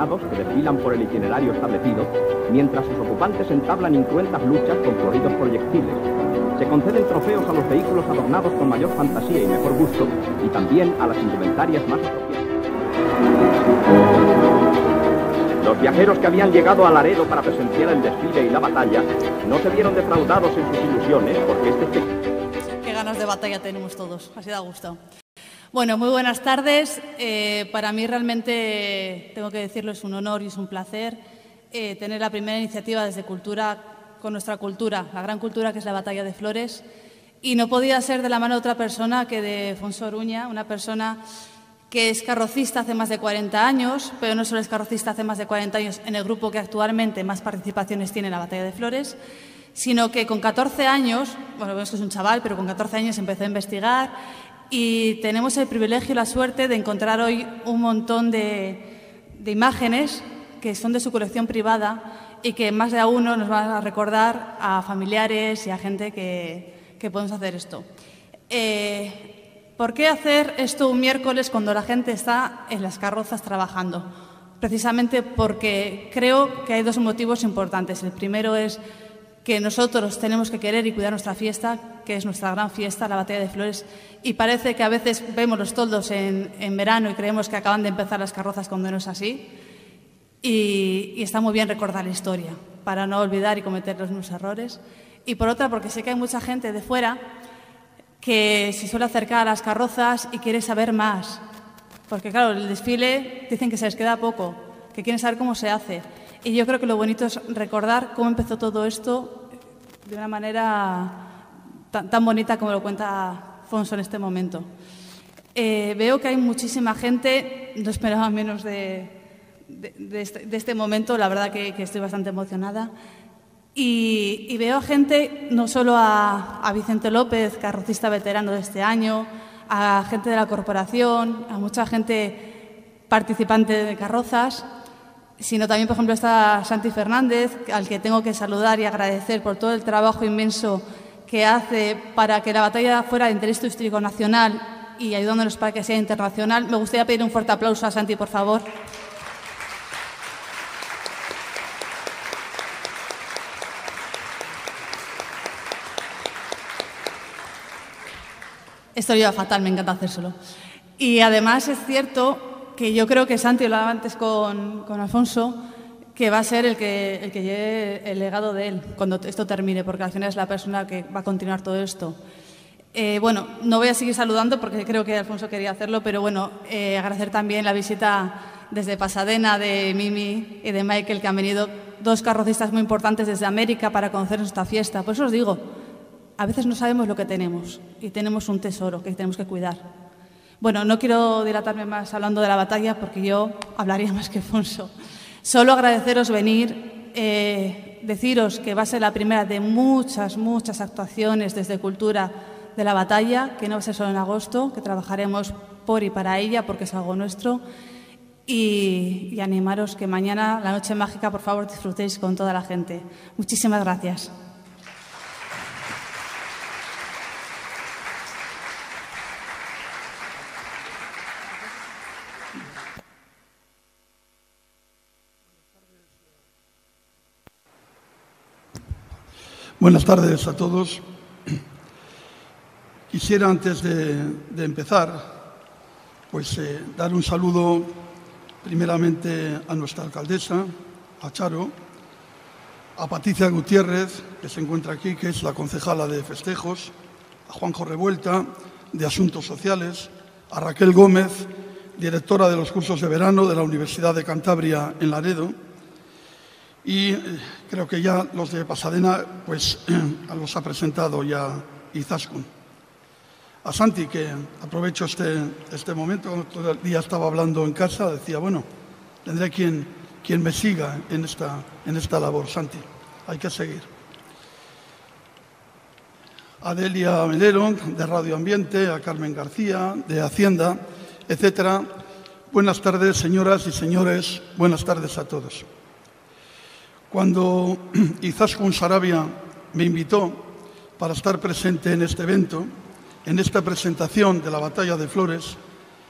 adornados que desfilan por el itinerario establecido, mientras sus ocupantes entablan incruentas luchas con floridos proyectiles. Se conceden trofeos a los vehículos adornados con mayor fantasía y mejor gusto, y también a las indumentarias más apropiadas. Los viajeros que habían llegado a Laredo para presenciar el desfile y la batalla no se vieron defraudados en sus ilusiones, porque Qué ganas de batalla tenemos todos, así da gusto. Bueno, muy buenas tardes. Para mí realmente, tengo que decirlo, es un honor y es un placer tener la primera iniciativa desde Cultura con nuestra cultura, la gran cultura que es la Batalla de Flores. Y no podía ser de la mano de otra persona que de Fonso Oruña, una persona que es carrocista hace más de 40 años, pero no solo es carrocista hace más de 40 años en el grupo que actualmente más participaciones tiene en la Batalla de Flores, sino que con 14 años, bueno, es que es un chaval, pero con 14 años empezó a investigar y tenemos el privilegio y la suerte de encontrar hoy un montón de imágenes que son de su colección privada y que más de a uno nos van a recordar a familiares y a gente que podemos hacer esto. ¿Por qué hacer esto un miércoles cuando la gente está en las carrozas trabajando? Precisamente porque creo que hay dos motivos importantes. El primero es que nosotros tenemos que querer y cuidar nuestra fiesta, que es nuestra gran fiesta, la Batalla de Flores, y parece que a veces vemos los toldos en verano y creemos que acaban de empezar las carrozas cuando no es así. Y está muy bien recordar la historia para no olvidar y cometer los mismos errores. Y por otra, porque sé que hay mucha gente de fuera que se suele acercar a las carrozas y quiere saber más. Porque, claro, el desfile dicen que se les queda poco, que quieren saber cómo se hace. Y yo creo que lo bonito es recordar cómo empezó todo esto de una manera tan bonita como lo cuenta Fonso en este momento. Veo que hay muchísima gente, no esperaba menos de este momento, la verdad que estoy bastante emocionada. Y veo a gente, no solo a Vicente López, carrocista veterano de este año, a gente de la corporación, a mucha gente participante de carrozas, sino también, por ejemplo, está Santi Fernández, al que tengo que saludar y agradecer por todo el trabajo inmenso que hace para que la batalla fuera de interés turístico nacional y ayudándonos para que sea internacional. Me gustaría pedir un fuerte aplauso a Santi, por favor. Esto lleva fatal, me encanta hacérselo. Y además es cierto que yo creo que Santi, lo hablaba antes con Alfonso, que va a ser el que lleve el legado de él cuando esto termine, porque al final es la persona que va a continuar todo esto. Bueno, no voy a seguir saludando porque creo que Alfonso quería hacerlo, pero bueno, agradecer también la visita desde Pasadena de Mimi y de Michael, que han venido dos carrocistas muy importantes desde América para conocer nuestra fiesta. Por eso os digo, a veces no sabemos lo que tenemos y tenemos un tesoro que tenemos que cuidar. Bueno, no quiero dilatarme más hablando de la batalla porque yo hablaría más que Fonso. Solo agradeceros venir, deciros que va a ser la primera de muchas actuaciones desde Cultura de la batalla, que no va a ser solo en agosto, que trabajaremos por y para ella porque es algo nuestro. Y animaros que mañana, la noche mágica, por favor, disfrutéis con toda la gente. Muchísimas gracias. Buenas tardes a todos. Quisiera, antes de empezar, pues dar un saludo primeramente a nuestra alcaldesa, a Charo, a Patricia Gutiérrez, que se encuentra aquí, que es la concejala de festejos, a Juanjo Revuelta, de Asuntos Sociales, a Raquel Gómez, directora de los cursos de verano de la Universidad de Cantabria en Laredo, y creo que ya los de Pasadena pues los ha presentado ya Izaskun. A Santi, que aprovecho este momento, cuando todo el día estaba hablando en casa, decía, bueno, tendré quien me siga en esta labor. Santi, hay que seguir. A Delia Melero, de Radio Ambiente, a Carmen García, de Hacienda, etcétera. Buenas tardes, señoras y señores, buenas tardes a todos. Cuando Izaskun Sarabia me invitó para estar presente en este evento, en esta presentación de la Batalla de Flores,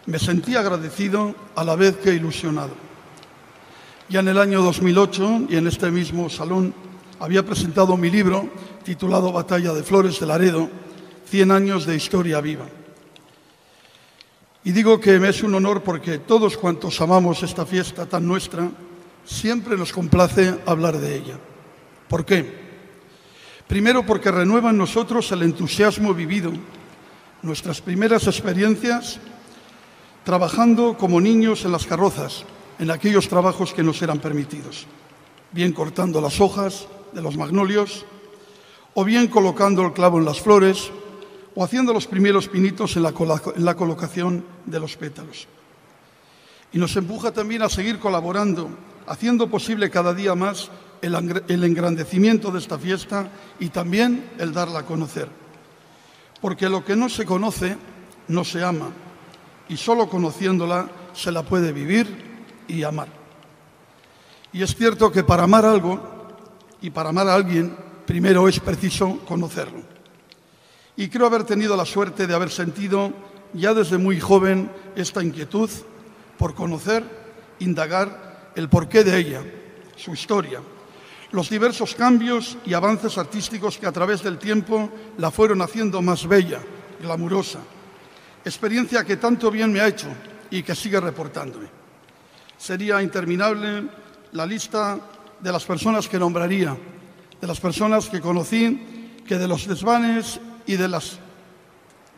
me sentí agradecido a la vez que ilusionado. Ya en el año 2008, y en este mismo salón, había presentado mi libro titulado Batalla de Flores de Laredo, 100 años de historia viva. Y digo que me es un honor porque todos cuantos amamos esta fiesta tan nuestra, siempre nos complace hablar de ella. ¿Por qué? Primero, porque renueva en nosotros el entusiasmo vivido, nuestras primeras experiencias trabajando como niños en las carrozas, en aquellos trabajos que nos eran permitidos, bien cortando las hojas de los magnolios, o bien colocando el clavo en las flores, o haciendo los primeros pinitos en la colocación de los pétalos. Y nos empuja también a seguir colaborando, haciendo posible cada día más el engrandecimiento de esta fiesta y también el darla a conocer. Porque lo que no se conoce, no se ama, y solo conociéndola se la puede vivir y amar. Y es cierto que para amar algo y para amar a alguien, primero es preciso conocerlo. Y creo haber tenido la suerte de haber sentido ya desde muy joven esta inquietud por conocer, indagar el porqué de ella, su historia, los diversos cambios y avances artísticos que a través del tiempo la fueron haciendo más bella, glamurosa, experiencia que tanto bien me ha hecho y que sigue reportándome. Sería interminable la lista de las personas que nombraría, de las personas que conocí, que de los desvanes y de las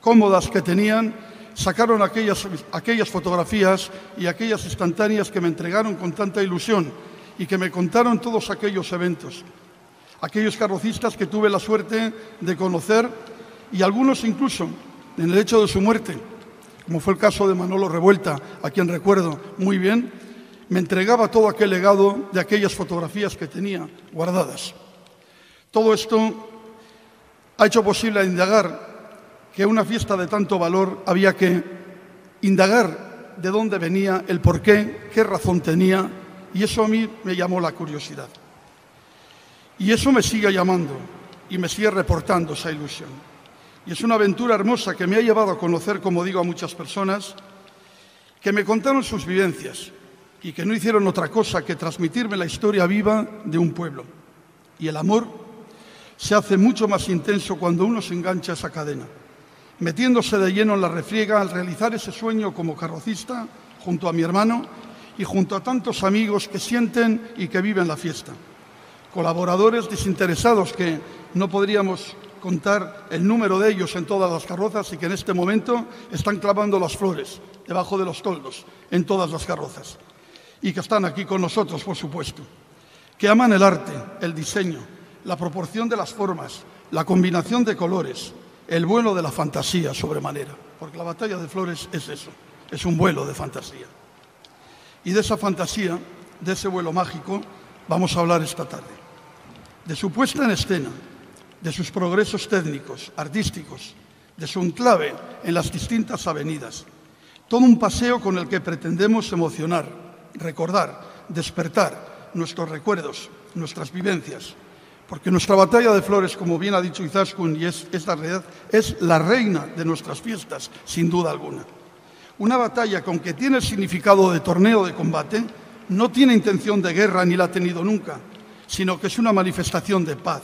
cómodas que tenían, sacaron aquellas fotografías y aquellas instantáneas que me entregaron con tanta ilusión y que me contaron todos aquellos eventos, aquellos carrocistas que tuve la suerte de conocer y algunos incluso en el hecho de su muerte, como fue el caso de Manolo Revuelta, a quien recuerdo muy bien, me entregaba todo aquel legado de aquellas fotografías que tenía guardadas. Todo esto ha hecho posible indagar que una fiesta de tanto valor había que indagar de dónde venía, el porqué, qué razón tenía, y eso a mí me llamó la curiosidad. Y eso me sigue llamando y me sigue reportando esa ilusión. Y es una aventura hermosa que me ha llevado a conocer, como digo, a muchas personas que me contaron sus vivencias y que no hicieron otra cosa que transmitirme la historia viva de un pueblo. Y el amor se hace mucho más intenso cuando uno se engancha a esa cadena, metiéndose de lleno en la refriega al realizar ese sueño como carrocista junto a mi hermano y junto a tantos amigos que sienten y que viven la fiesta. Colaboradores desinteresados que no podríamos contar el número de ellos en todas las carrozas y que en este momento están clavando las flores debajo de los toldos en todas las carrozas y que están aquí con nosotros, por supuesto, que aman el arte, el diseño, la proporción de las formas, la combinación de colores, el vuelo de la fantasía sobremanera, porque la batalla de flores es eso, es un vuelo de fantasía. Y de esa fantasía, de ese vuelo mágico, vamos a hablar esta tarde. De su puesta en escena, de sus progresos técnicos, artísticos, de su enclave en las distintas avenidas. Todo un paseo con el que pretendemos emocionar, recordar, despertar nuestros recuerdos, nuestras vivencias. Porque nuestra batalla de flores, como bien ha dicho Izaskun, y es la realidad, es la reina de nuestras fiestas, sin duda alguna. Una batalla que, aunque tiene el significado de torneo de combate, no tiene intención de guerra ni la ha tenido nunca, sino que es una manifestación de paz.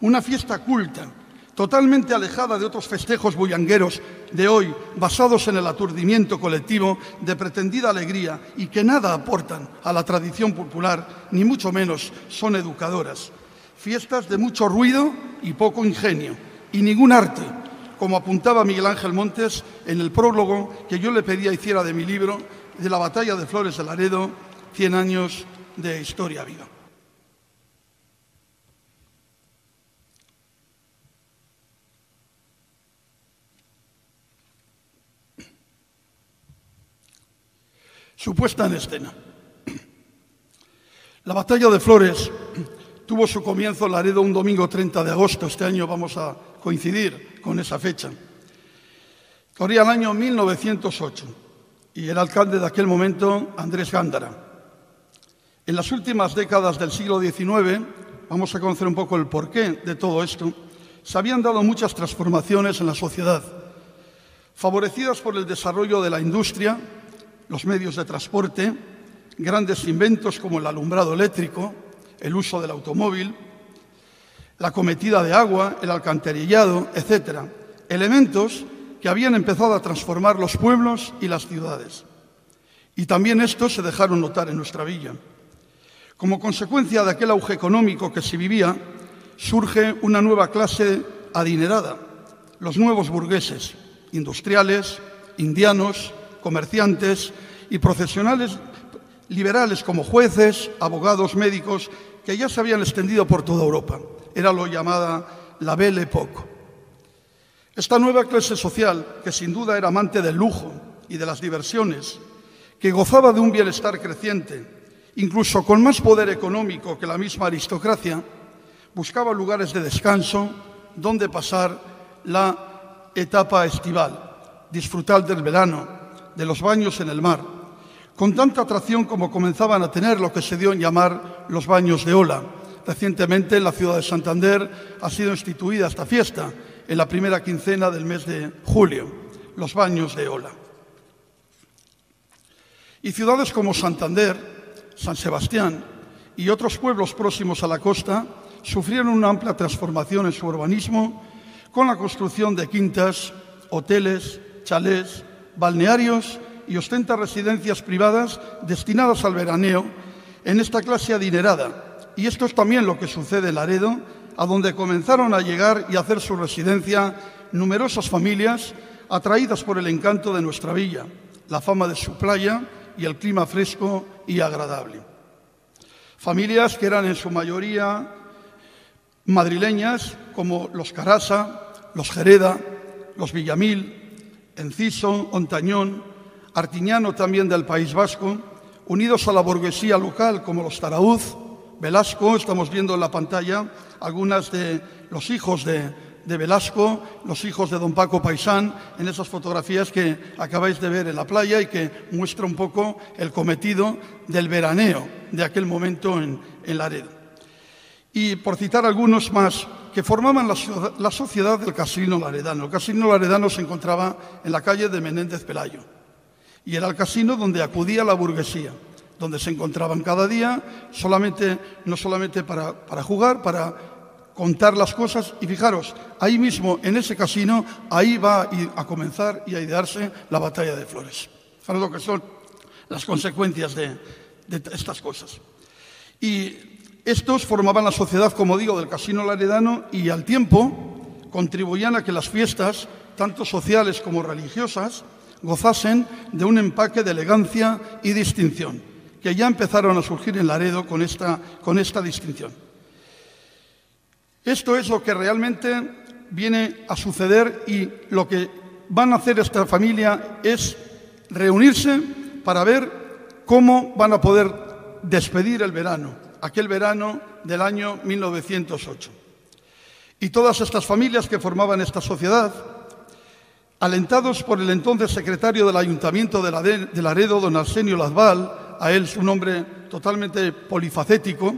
Una fiesta culta, totalmente alejada de otros festejos bullangueros de hoy, basados en el aturdimiento colectivo de pretendida alegría y que nada aportan a la tradición popular, ni mucho menos son educadoras. Fiestas de mucho ruido y poco ingenio, y ningún arte, como apuntaba Miguel Ángel Montes en el prólogo que yo le pedía hiciera de mi libro, de la Batalla de Flores de Laredo, 100 años de historia viva. Su puesta en escena. La Batalla de Flores tuvo su comienzo en Laredo un domingo 30 de agosto. Este año vamos a coincidir con esa fecha. Corría el año 1908 y el alcalde de aquel momento, Andrés Gándara. En las últimas décadas del siglo XIX, vamos a conocer un poco el porqué de todo esto, se habían dado muchas transformaciones en la sociedad, favorecidas por el desarrollo de la industria, los medios de transporte, grandes inventos como el alumbrado eléctrico, el uso del automóvil, la cometida de agua, el alcantarillado, etc. Elementos que habían empezado a transformar los pueblos y las ciudades. Y también estos se dejaron notar en nuestra villa. Como consecuencia de aquel auge económico que se vivía, surge una nueva clase adinerada, los nuevos burgueses, industriales, indianos, comerciantes y profesionales liberales como jueces, abogados, médicos, que ya se habían extendido por toda Europa. Era lo llamada la Belle Époque. Esta nueva clase social, que sin duda era amante del lujo y de las diversiones, que gozaba de un bienestar creciente, incluso con más poder económico que la misma aristocracia, buscaba lugares de descanso donde pasar la etapa estival, disfrutar del verano, de los baños en el mar, con tanta atracción como comenzaban a tener lo que se dio en llamar los baños de ola. Recientemente en la ciudad de Santander ha sido instituida esta fiesta en la primera quincena del mes de julio, los baños de ola. Y ciudades como Santander, San Sebastián y otros pueblos próximos a la costa sufrieron una amplia transformación en su urbanismo con la construcción de quintas, hoteles, chalés, balnearios y ostentas residencias privadas destinadas al veraneo en esta clase adinerada. Y esto es también lo que sucede en Laredo, a donde comenzaron a llegar y a hacer su residencia numerosas familias atraídas por el encanto de nuestra villa, la fama de su playa y el clima fresco y agradable. Familias que eran en su mayoría madrileñas, como los Carasa, los Jereda, los Villamil, Enciso, Ontañón, Artiñano también del País Vasco, unidos a la burguesía local como los Taraúz, Velasco. Estamos viendo en la pantalla algunas de los hijos de Velasco, los hijos de don Paco Paisán, en esas fotografías que acabáis de ver en la playa y que muestra un poco el cometido del veraneo de aquel momento en Laredo. Y por citar algunos más que formaban la sociedad del Casino Laredano. El Casino Laredano se encontraba en la calle de Menéndez Pelayo y era el casino donde acudía la burguesía, donde se encontraban cada día, no solamente para jugar, para contar las cosas. Y fijaros, ahí mismo, en ese casino, ahí va a comenzar y a idearse la batalla de Flores. ¿Sabes lo que son las consecuencias de estas cosas? Y estos formaban la sociedad, como digo, del Casino Laredano y al tiempo contribuían a que las fiestas, tanto sociales como religiosas, gozasen de un empaque de elegancia y distinción, que ya empezaron a surgir en Laredo con esta distinción. Esto es lo que realmente viene a suceder y lo que van a hacer esta familia es reunirse para ver cómo van a poder despedir el verano, aquel verano del año 1908. Y todas estas familias que formaban esta sociedad, alentados por el entonces secretario del Ayuntamiento de Laredo, don Arsenio Lazval, a él un hombre totalmente polifacético,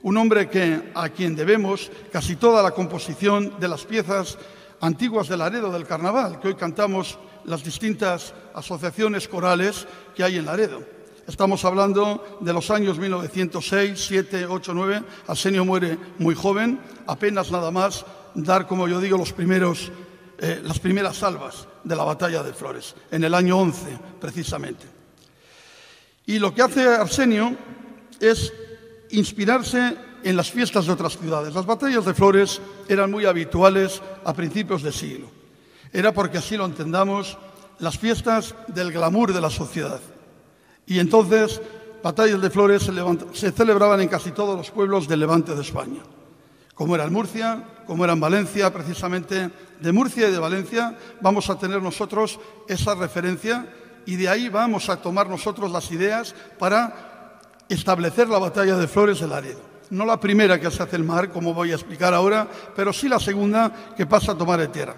un hombre a quien debemos casi toda la composición de las piezas antiguas de Laredo del Carnaval, que hoy cantamos las distintas asociaciones corales que hay en Laredo. Estamos hablando de los años 1906, 7, 8, 9. Arsenio muere muy joven, apenas nada más dar, como yo digo, las primeras salvas de la batalla de Flores, en el año 11 precisamente. Y lo que hace Arsenio es inspirarse en las fiestas de otras ciudades. Las batallas de Flores eran muy habituales a principios de siglo. Era, porque así lo entendamos, las fiestas del glamour de la sociedad. Y entonces, batallas de Flores se celebraban en casi todos los pueblos del levante de España, como era en Murcia, como era en Valencia. Precisamente de Murcia y de Valencia vamos a tener nosotros esa referencia y de ahí vamos a tomar nosotros las ideas para establecer la batalla de Flores de Laredo. No la primera que se hace el mar, como voy a explicar ahora, pero sí la segunda que pasa a tomar de tierra.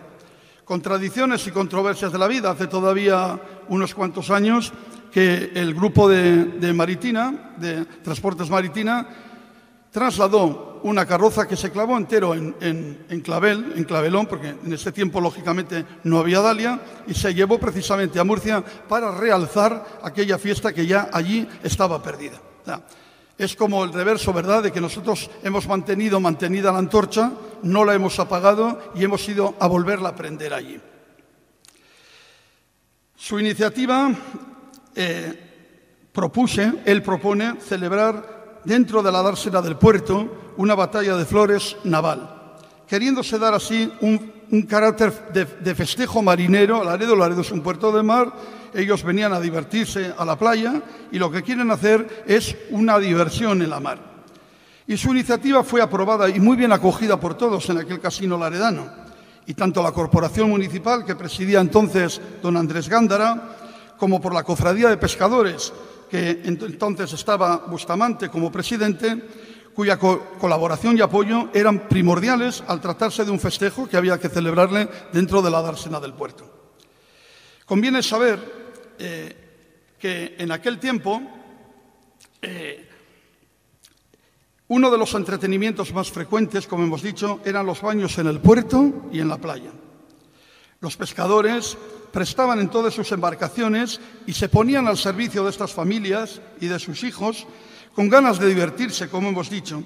Contradicciones y controversias de la vida. Hace todavía unos cuantos años que el grupo de Transportes Maritina, trasladó una carroza que se clavó entero en clavelón, porque en ese tiempo, lógicamente, no había dalia, y se llevó precisamente a Murcia para realzar aquella fiesta que ya allí estaba perdida. O sea, es como el reverso, ¿verdad?, de que nosotros hemos mantenida la antorcha, no la hemos apagado y hemos ido a volverla a prender allí. Su iniciativa él propone celebrar dentro de la dársena del puerto una batalla de flores naval, queriéndose dar así un carácter de festejo marinero. Laredo es un puerto de mar, ellos venían a divertirse a la playa y lo que quieren hacer es una diversión en la mar. Y su iniciativa fue aprobada y muy bien acogida por todos en aquel casino laredano. Y tanto la corporación municipal, que presidía entonces don Andrés Gándara, como por la cofradía de pescadores, que entonces estaba Bustamante como presidente, cuya colaboración y apoyo eran primordiales al tratarse de un festejo que había que celebrarle dentro de la dársena del puerto. Conviene saber que en aquel tiempo uno de los entretenimientos más frecuentes, como hemos dicho, eran los baños en el puerto y en la playa. Los pescadores prestaban en todas sus embarcaciones y se ponían al servicio de estas familias y de sus hijos con ganas de divertirse, como hemos dicho,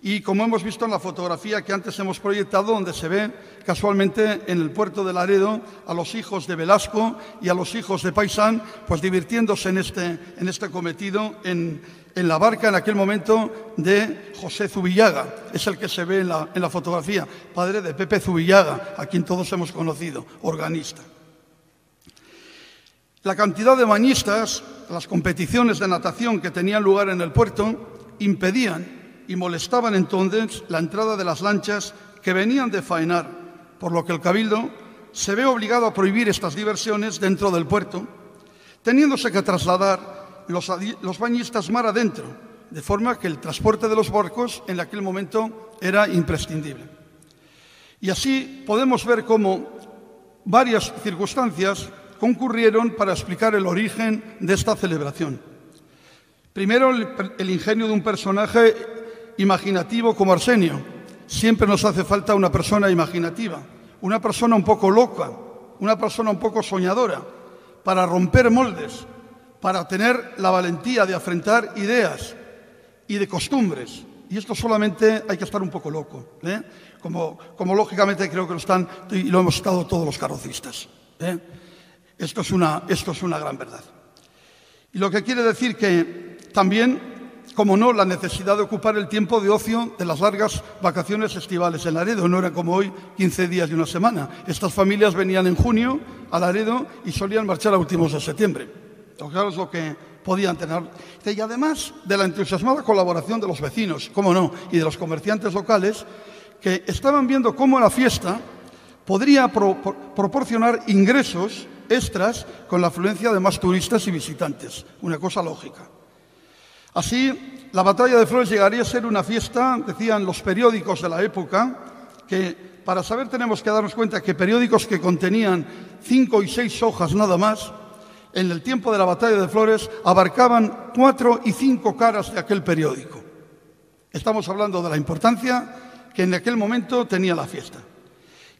y como hemos visto en la fotografía que antes hemos proyectado, donde se ve casualmente en el puerto de Laredo a los hijos de Velasco y a los hijos de Paisán, pues divirtiéndose en este cometido en la barca en aquel momento de José Zubillaga. Es el que se ve en la fotografía, padre de Pepe Zubillaga, a quien todos hemos conocido, organista. La cantidad de bañistas, las competiciones de natación que tenían lugar en el puerto, impedían y molestaban entonces la entrada de las lanchas que venían de faenar, por lo que el Cabildo se ve obligado a prohibir estas diversiones dentro del puerto, teniéndose que trasladar los bañistas mar adentro, de forma que el transporte de los barcos en aquel momento era imprescindible. Y así podemos ver cómo varias circunstancias concurrieron para explicar el origen de esta celebración. Primero, el ingenio de un personaje imaginativo como Arsenio. Siempre nos hace falta una persona imaginativa, una persona un poco loca, una persona un poco soñadora, para romper moldes, para tener la valentía de afrontar ideas y de costumbres. Y esto solamente hay que estar un poco loco, como lógicamente creo que lo están y lo hemos estado todos los carrocistas. Esto es una gran verdad. Y lo que quiere decir que también, como no, la necesidad de ocupar el tiempo de ocio de las largas vacaciones estivales en Laredo. No era como hoy, 15 días y una semana. Estas familias venían en junio a Laredo y solían marchar a últimos de septiembre. Claro, es lo que podían tener. Y además de la entusiasmada colaboración de los vecinos, cómo no, y de los comerciantes locales, que estaban viendo cómo la fiesta podría proporcionar ingresos extras con la afluencia de más turistas y visitantes. Una cosa lógica. Así, la Batalla de Flores llegaría a ser una fiesta, decían los periódicos de la época, que para saber tenemos que darnos cuenta que periódicos que contenían 5 y 6 hojas nada más, en el tiempo de la Batalla de Flores abarcaban 4 y 5 caras de aquel periódico. Estamos hablando de la importancia que en aquel momento tenía la fiesta.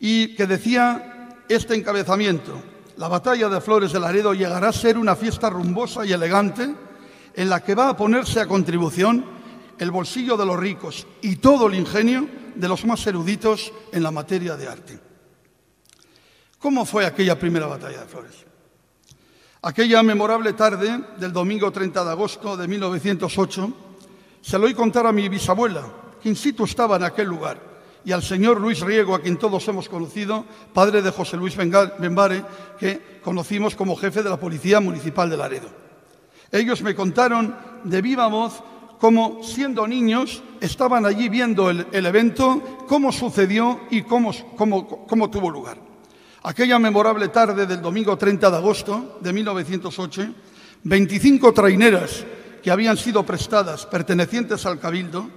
Y que decía este encabezamiento: la Batalla de Flores de Laredo llegará a ser una fiesta rumbosa y elegante en la que va a ponerse a contribución el bolsillo de los ricos y todo el ingenio de los más eruditos en la materia de arte. ¿Cómo fue aquella primera Batalla de Flores? Aquella memorable tarde del domingo 30 de agosto de 1908 se lo oí contar a mi bisabuela, que in situ estaba en aquel lugar, y al señor Luis Riego, a quien todos hemos conocido, padre de José Luis Benvare, que conocimos como jefe de la Policía Municipal de Laredo. Ellos me contaron de viva voz cómo, siendo niños, estaban allí viendo el evento, cómo sucedió y cómo tuvo lugar. Aquella memorable tarde del domingo 30 de agosto de 1908, 25 traineras que habían sido prestadas, pertenecientes al Cabildo,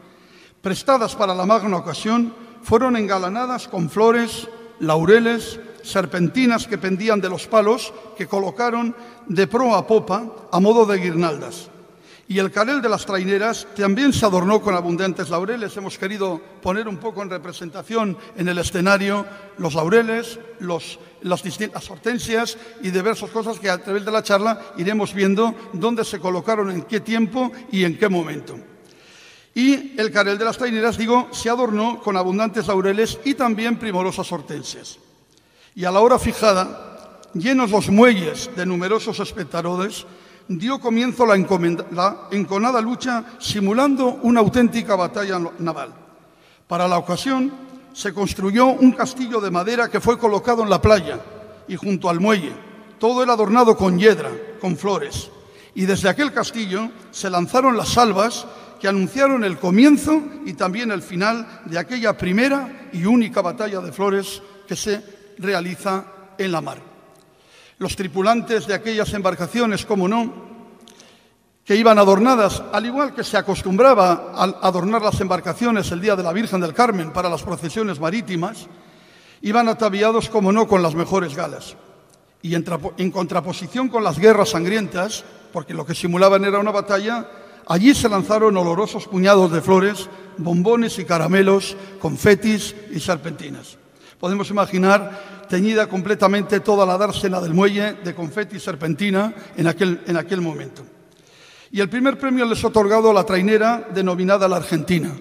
prestadas para la magna ocasión, fueron engalanadas con flores, laureles, serpentinas que pendían de los palos que colocaron de proa a popa a modo de guirnaldas. Y el carril de las traineras también se adornó con abundantes laureles. Hemos querido poner un poco en representación en el escenario los laureles, las distintas hortensias y diversas cosas que a través de la charla iremos viendo dónde se colocaron, en qué tiempo y en qué momento. Y el carril de las traineras, digo, se adornó con abundantes laureles y también primorosas hortensias. Y a la hora fijada, llenos los muelles de numerosos espectadores, dio comienzo la enconada lucha simulando una auténtica batalla naval. Para la ocasión se construyó un castillo de madera que fue colocado en la playa y junto al muelle. Todo era adornado con hiedra, con flores. Y desde aquel castillo se lanzaron las salvas que anunciaron el comienzo y también el final de aquella primera y única batalla de flores que se realiza en la mar. Los tripulantes de aquellas embarcaciones, como no, que iban adornadas, al igual que se acostumbraba a adornar las embarcaciones el día de la Virgen del Carmen para las procesiones marítimas, iban ataviados, como no, con las mejores galas. Y en contraposición con las guerras sangrientas, porque lo que simulaban era una batalla, allí se lanzaron olorosos puñados de flores, bombones y caramelos, confetis y serpentinas. Podemos imaginar teñida completamente toda la dársena del muelle de confeti y serpentina en aquel momento. Y el primer premio les ha otorgado a la trainera denominada La Argentina,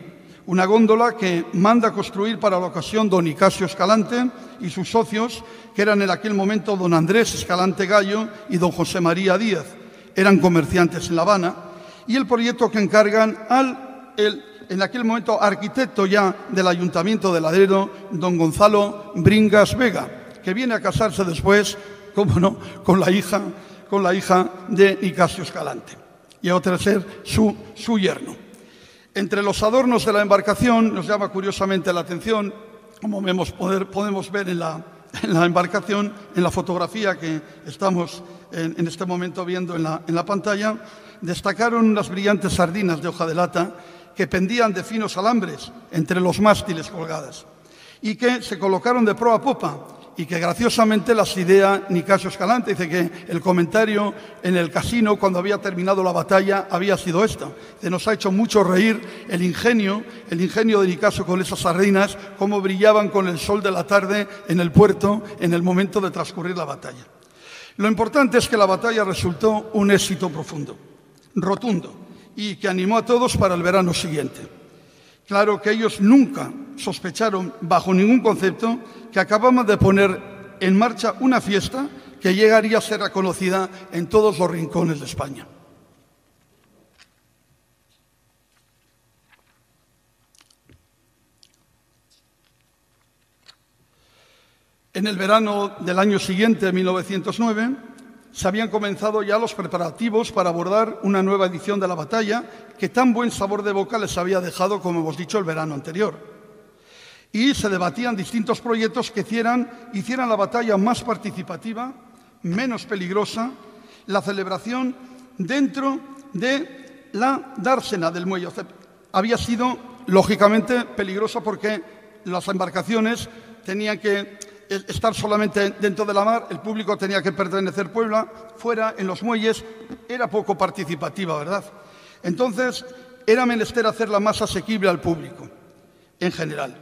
una góndola que manda construir para la ocasión don Nicasio Escalante y sus socios, que eran en aquel momento don Andrés Escalante Gallo y don José María Díaz. Eran comerciantes en La Habana, y el proyecto que encargan en aquel momento arquitecto ya del Ayuntamiento de Laredo, don Gonzalo Bringas Vega, que viene a casarse después, cómo no, con la hija de Nicasio Escalante, y a otra ser su yerno. Entre los adornos de la embarcación nos llama curiosamente la atención, como podemos ver en la embarcación, en la fotografía que estamos en este momento viendo en la pantalla, destacaron unas brillantes sardinas de hoja de lata que pendían de finos alambres entre los mástiles colgadas y que se colocaron de proa a popa y que graciosamente las idea Nicasio Escalante. Dice que el comentario en el casino cuando había terminado la batalla había sido esto. Nos ha hecho mucho reír el ingenio de Nicasio con esas sardinas, cómo brillaban con el sol de la tarde en el puerto en el momento de transcurrir la batalla. Lo importante es que la batalla resultó un éxito profundo, rotundo, y que animó a todos para el verano siguiente. Claro que ellos nunca sospecharon, bajo ningún concepto, que acababan de poner en marcha una fiesta que llegaría a ser reconocida en todos los rincones de España. En el verano del año siguiente, 1909, se habían comenzado ya los preparativos para abordar una nueva edición de la batalla que tan buen sabor de boca les había dejado, como hemos dicho, el verano anterior. Y se debatían distintos proyectos que hicieran la batalla más participativa, menos peligrosa, la celebración dentro de la dársena del muelle. O sea, había sido, lógicamente, peligrosa porque las embarcaciones tenían que estar solamente dentro de la mar, el público tenía que pertenecer Puebla, fuera, en los muelles, era poco participativa, ¿verdad? Entonces, era menester hacerla más asequible al público, en general.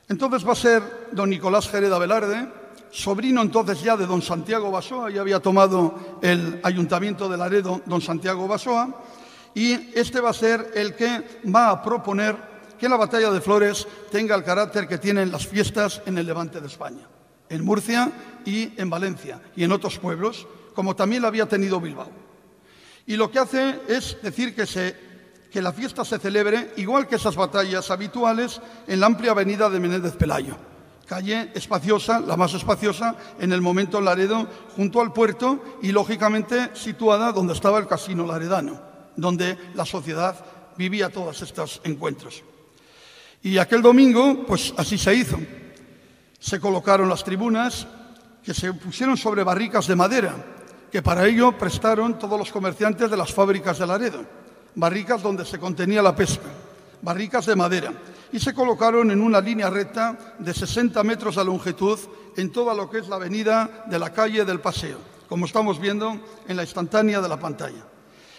Entonces va a ser don Nicolás Jereda Velarde, sobrino entonces ya de don Santiago Basoa, ya había tomado el Ayuntamiento de Laredo don Santiago Basoa, y este va a ser el que va a proponer que la batalla de Flores tenga el carácter que tienen las fiestas en el levante de España, en Murcia y en Valencia y en otros pueblos, como también la había tenido Bilbao. Y lo que hace es decir que la fiesta se celebre, igual que esas batallas habituales, en la amplia avenida de Menéndez Pelayo, calle espaciosa, la más espaciosa en el momento en Laredo, junto al puerto y, lógicamente, situada donde estaba el Casino Laredano, donde la sociedad vivía todos estos encuentros. Y aquel domingo, pues así se hizo. Se colocaron las tribunas, que se pusieron sobre barricas de madera, que para ello prestaron todos los comerciantes de las fábricas de Laredo. Barricas donde se contenía la pesca, barricas de madera. Y se colocaron en una línea recta de 60 metros de longitud en toda lo que es la avenida de la calle del Paseo, como estamos viendo en la instantánea de la pantalla.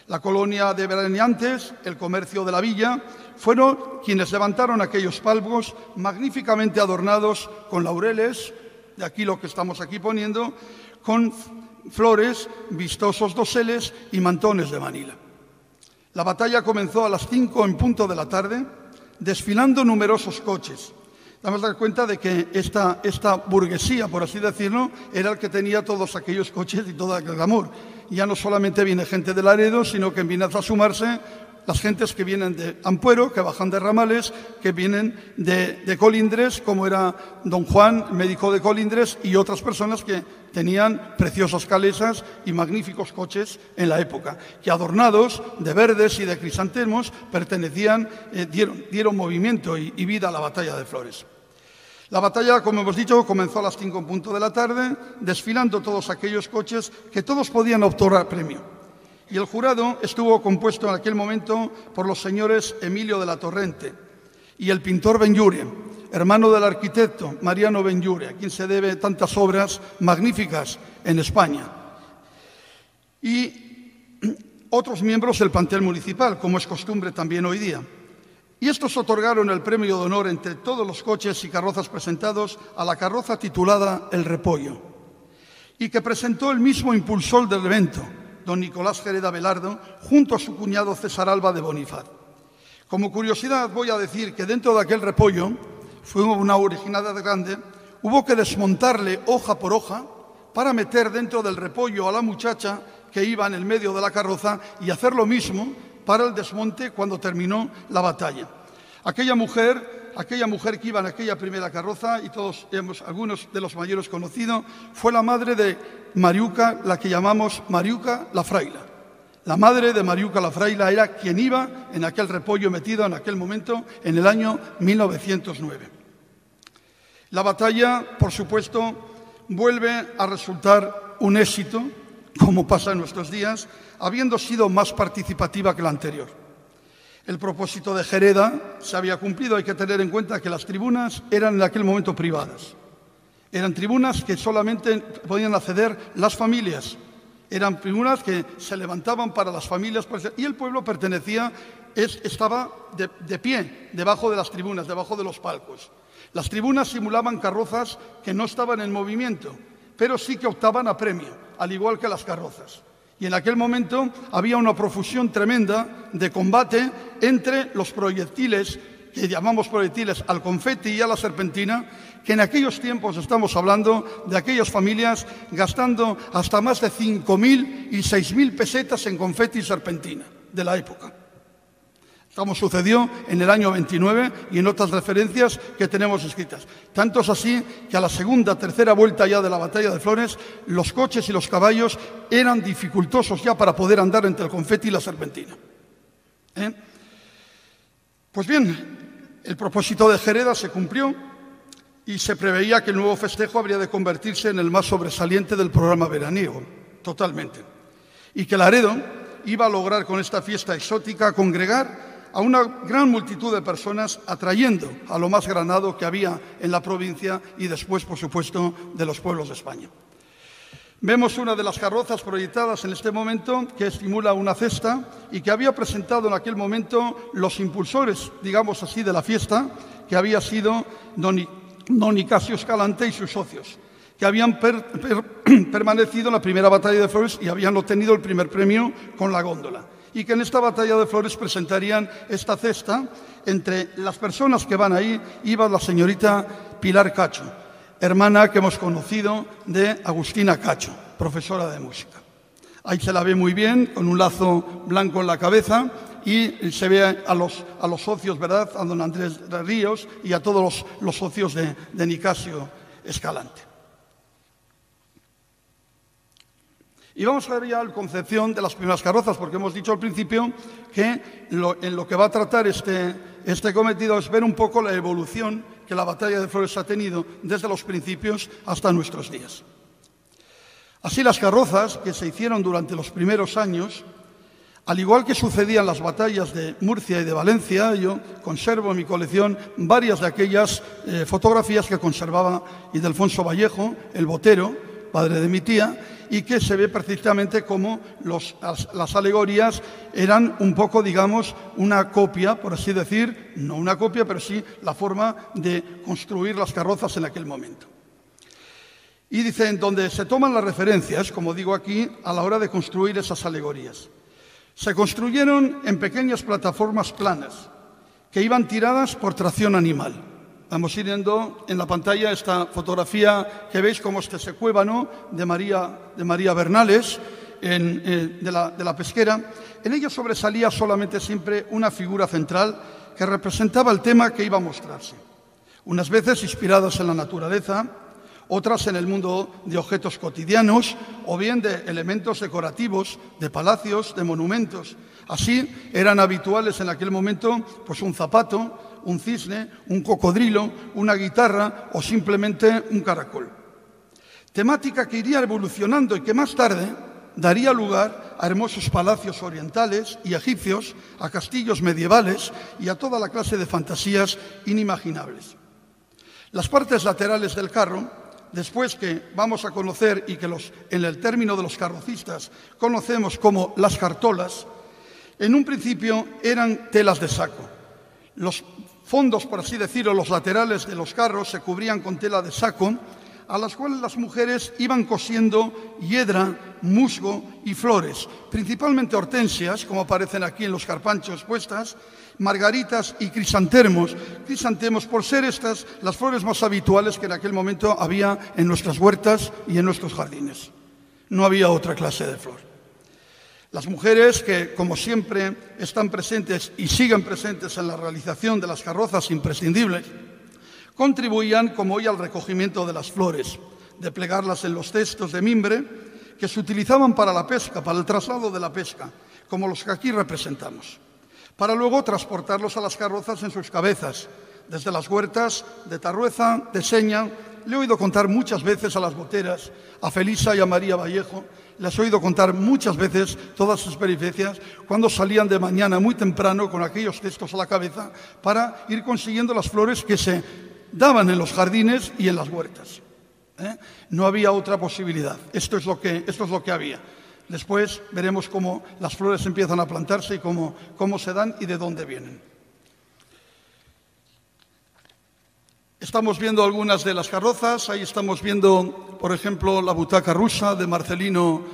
La colonia de veraneantes, el comercio de la villa, fueron quienes levantaron aquellos palcos magníficamente adornados con laureles, de aquí lo que estamos aquí poniendo, con flores, vistosos doseles y mantones de Manila. La batalla comenzó a las 5 en punto de la tarde, desfilando numerosos coches. Damos cuenta de que esta burguesía, por así decirlo, era el que tenía todos aquellos coches y todo aquel glamour. Ya no solamente viene gente de Laredo, sino que vienen a sumarse las gentes que vienen de Ampuero, que bajan de ramales, que vienen de Colindres, como era don Juan, médico de Colindres, y otras personas que tenían preciosas calesas y magníficos coches en la época, que adornados de verdes y de crisantemos dieron movimiento y vida a la batalla de Flores. La batalla, como hemos dicho, comenzó a las 5 en punto de la tarde, desfilando todos aquellos coches que todos podían obtener premio. Y el jurado estuvo compuesto en aquel momento por los señores Emilio de la Torrente y el pintor Benlliure, hermano del arquitecto Mariano Benlliure, a quien se debe tantas obras magníficas en España. Y otros miembros del plantel municipal, como es costumbre también hoy día. Y estos otorgaron el premio de honor entre todos los coches y carrozas presentados a la carroza titulada El Repollo, y que presentó el mismo impulsor del evento, don Nicolás Jereda Velardo, junto a su cuñado César Alba de Bonifaz. Como curiosidad voy a decir que dentro de aquel repollo, fue una originalidad grande, hubo que desmontarle hoja por hoja para meter dentro del repollo a la muchacha que iba en el medio de la carroza y hacer lo mismo para el desmonte cuando terminó la batalla. Aquella mujer que iba en aquella primera carroza, y todos algunos de los mayores conocidos, fue la madre de Mariuca, la que llamamos Mariuca la Fraila. La madre de Mariuca la Fraila era quien iba en aquel repollo metido en aquel momento, en el año 1909. La batalla, por supuesto, vuelve a resultar un éxito, como pasa en nuestros días, habiendo sido más participativa que la anterior. El propósito de Jereda se había cumplido. Hay que tener en cuenta que las tribunas eran en aquel momento privadas. Eran tribunas que solamente podían acceder las familias. Eran tribunas que se levantaban para las familias y el pueblo estaba de pie debajo de las tribunas, debajo de los palcos. Las tribunas simulaban carrozas que no estaban en movimiento, pero sí que optaban a premio, al igual que las carrozas. Y en aquel momento había una profusión tremenda de combate entre los proyectiles, que llamamos proyectiles al confeti y a la serpentina, que en aquellos tiempos estamos hablando de aquellas familias gastando hasta más de 5.000 y 6.000 pesetas en confeti y serpentina de la época. Como sucedió en el año 29 y en otras referencias que tenemos escritas. Tanto es así que a la segunda, tercera vuelta ya de la batalla de Flores, los coches y los caballos eran dificultosos ya para poder andar entre el confeti y la serpentina. Pues bien, el propósito de Jereda se cumplió y se preveía que el nuevo festejo habría de convertirse en el más sobresaliente del programa veraniego, totalmente. Y que Laredo iba a lograr con esta fiesta exótica congregar a una gran multitud de personas, atrayendo a lo más granado que había en la provincia y después, por supuesto, de los pueblos de España. Vemos una de las carrozas proyectadas en este momento que simula una cesta y que había presentado en aquel momento los impulsores, digamos así, de la fiesta, que había sido don Nicasio Escalante y sus socios, que habían permanecido en la primera batalla de Flores y habían obtenido el primer premio con la góndola. Y que en esta batalla de Flores presentarían esta cesta. Entre las personas que van ahí iba la señorita Pilar Cacho, hermana que hemos conocido de Agustina Cacho, profesora de música. Ahí se la ve muy bien, con un lazo blanco en la cabeza, y se ve a los socios, ¿verdad?, a don Andrés Ríos y a todos los socios de Nicasio Escalante. Y vamos a ver ya la concepción de las primeras carrozas, porque hemos dicho al principio que en lo que va a tratar este cometido es ver un poco la evolución que la batalla de Flores ha tenido desde los principios hasta nuestros días. Así, las carrozas que se hicieron durante los primeros años, al igual que sucedían las batallas de Murcia y de Valencia, yo conservo en mi colección varias de aquellas fotografías que conservaba Ildefonso Vallejo, el botero, padre de mi tía, y que se ve precisamente como las alegorías eran un poco, digamos, una copia, por así decir, no una copia, pero sí la forma de construir las carrozas en aquel momento. Y dicen, donde se toman las referencias, como digo aquí, a la hora de construir esas alegorías. Se construyeron en pequeñas plataformas planas que iban tiradas por tracción animal. Vamos a ir viendo en la pantalla esta fotografía que veis como este secuévano de María Bernales, de la pesquera. En ella sobresalía solamente siempre una figura central que representaba el tema que iba a mostrarse. Unas veces inspiradas en la naturaleza, otras en el mundo de objetos cotidianos o bien de elementos decorativos, de palacios, de monumentos. Así eran habituales en aquel momento pues un zapato, un cisne, un cocodrilo, una guitarra o simplemente un caracol. Temática que iría evolucionando y que más tarde daría lugar a hermosos palacios orientales y egipcios, a castillos medievales y a toda la clase de fantasías inimaginables. Las partes laterales del carro, después que vamos a conocer y que en el término de los carrocistas conocemos como las cartolas, en un principio eran telas de saco. Los fondos, por así decirlo, los laterales de los carros se cubrían con tela de saco, a las cuales las mujeres iban cosiendo hiedra, musgo y flores, principalmente hortensias, como aparecen aquí en los carpanchos puestas, margaritas y crisantemos. Crisantemos por ser estas las flores más habituales que en aquel momento había en nuestras huertas y en nuestros jardines. No había otra clase de flor. Las mujeres que, como siempre, están presentes y siguen presentes en la realización de las carrozas imprescindibles, contribuían, como hoy, al recogimiento de las flores, de plegarlas en los cestos de mimbre que se utilizaban para la pesca, para el traslado de la pesca, como los que aquí representamos, para luego transportarlos a las carrozas en sus cabezas, desde las huertas de Tarrueza, de Seña. Le he oído contar muchas veces a las boteras, a Felisa y a María Vallejo, les he oído contar muchas veces todas sus peripecias cuando salían de mañana muy temprano con aquellos cestos a la cabeza para ir consiguiendo las flores que se daban en los jardines y en las huertas. No había otra posibilidad. Esto es lo que había. Después veremos cómo las flores empiezan a plantarse y cómo se dan y de dónde vienen. Estamos viendo algunas de las carrozas. Ahí estamos viendo, por ejemplo, la butaca rusa de Marcelino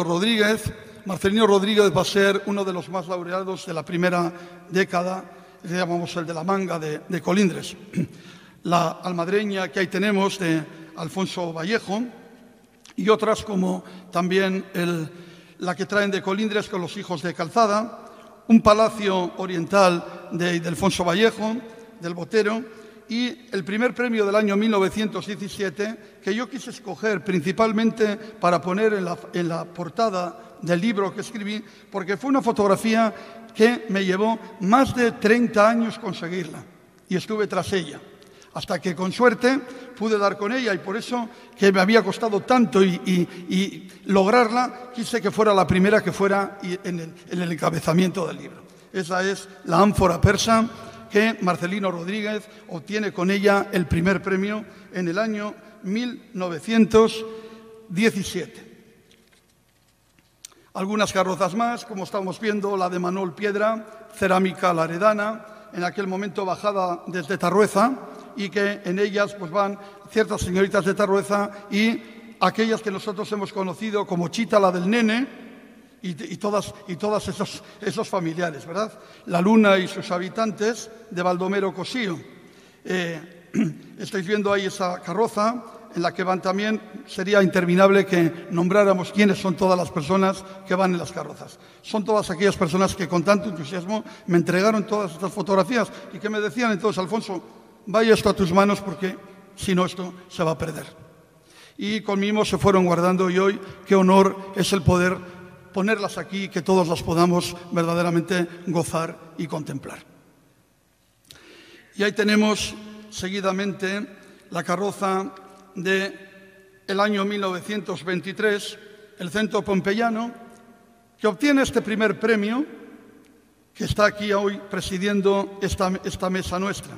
Rodríguez. Marcelino Rodríguez va a ser uno de los más laureados de la primera década, le llamamos el de la manga de Colindres. La almadreña que ahí tenemos de Alfonso Vallejo y otras como también la que traen de Colindres con los hijos de Calzada, un palacio oriental de Alfonso Vallejo, del Botero, y el primer premio del año 1917, que yo quise escoger principalmente para poner en la portada del libro que escribí, porque fue una fotografía que me llevó más de 30 años conseguirla, y estuve tras ella, hasta que con suerte pude dar con ella, y por eso que me había costado tanto y lograrla, quise que fuera la primera que fuera en el encabezamiento del libro. Esa es la ánfora persa que Marcelino Rodríguez obtiene con ella el primer premio en el año 1917. Algunas carrozas más, como estamos viendo, la de Manol Piedra, cerámica laredana, en aquel momento bajada desde Tarrueza, y que en ellas pues van ciertas señoritas de Tarrueza y aquellas que nosotros hemos conocido como Chita, la del Nene, y todas esos familiares, ¿verdad? La Luna y sus habitantes de Baldomero Cosío. Estáis viendo ahí esa carroza en la que van también. Sería interminable que nombráramos quiénes son todas las personas que van en las carrozas. Son todas aquellas personas que con tanto entusiasmo me entregaron todas estas fotografías y que me decían entonces: Alfonso, vaya esto a tus manos porque si no esto se va a perder. Y con mimos se fueron guardando, y hoy qué honor es el poder ponerlas aquí y que todos las podamos verdaderamente gozar y contemplar. Y ahí tenemos seguidamente la carroza del año 1923, el Centro Pompeyano, que obtiene este primer premio, que está aquí hoy presidiendo esta mesa nuestra.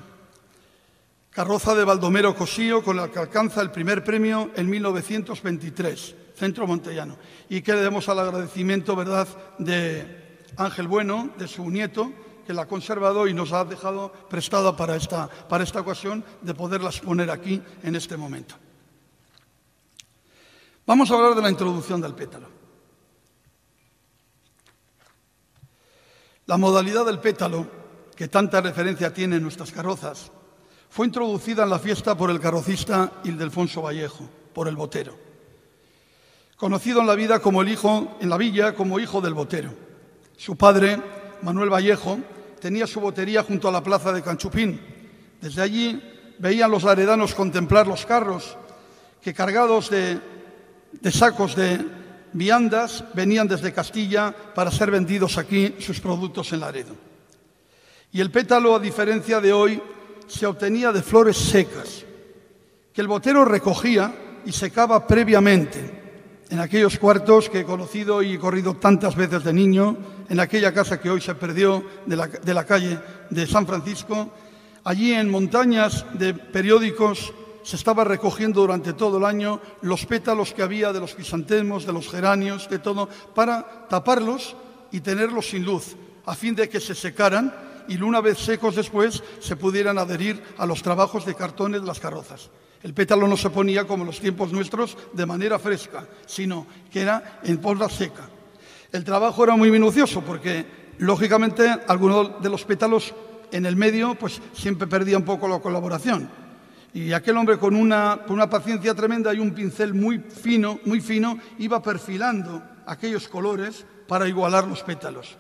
Carroza de Baldomero Cosío, con la que alcanza el primer premio en 1923, Centro Montellano. Y que le demos al agradecimiento, ¿verdad?, de Ángel Bueno, de su nieto, que la ha conservado y nos ha dejado prestada para esta ocasión de poderla exponer aquí en este momento. Vamos a hablar de la introducción del pétalo. La modalidad del pétalo, que tanta referencia tiene en nuestras carrozas, fue introducida en la fiesta por el carrocista Ildefonso Vallejo, por el botero, conocido en la villa como hijo del botero. Su padre, Manuel Vallejo, tenía su botería junto a la plaza de Canchupín. Desde allí veían los laredanos contemplar los carros que, cargados de sacos de viandas, venían desde Castilla para ser vendidos aquí sus productos en Laredo. Y el pétalo, a diferencia de hoy, se obtenía de flores secas, que el botero recogía y secaba previamente en aquellos cuartos que he conocido y he corrido tantas veces de niño, en aquella casa que hoy se perdió de la calle de San Francisco. Allí, en montañas de periódicos, se estaba recogiendo durante todo el año los pétalos que había de los crisantemos, de los geranios, de todo, para taparlos y tenerlos sin luz, a fin de que se secaran y una vez secos después se pudieran adherir a los trabajos de cartones de las carrozas. El pétalo no se ponía, como en los tiempos nuestros, de manera fresca, sino que era en posla seca. El trabajo era muy minucioso porque, lógicamente, algunos de los pétalos en el medio pues siempre perdía un poco la colaboración. Y aquel hombre, con una paciencia tremenda y un pincel muy fino, iba perfilando aquellos colores para igualar los pétalos.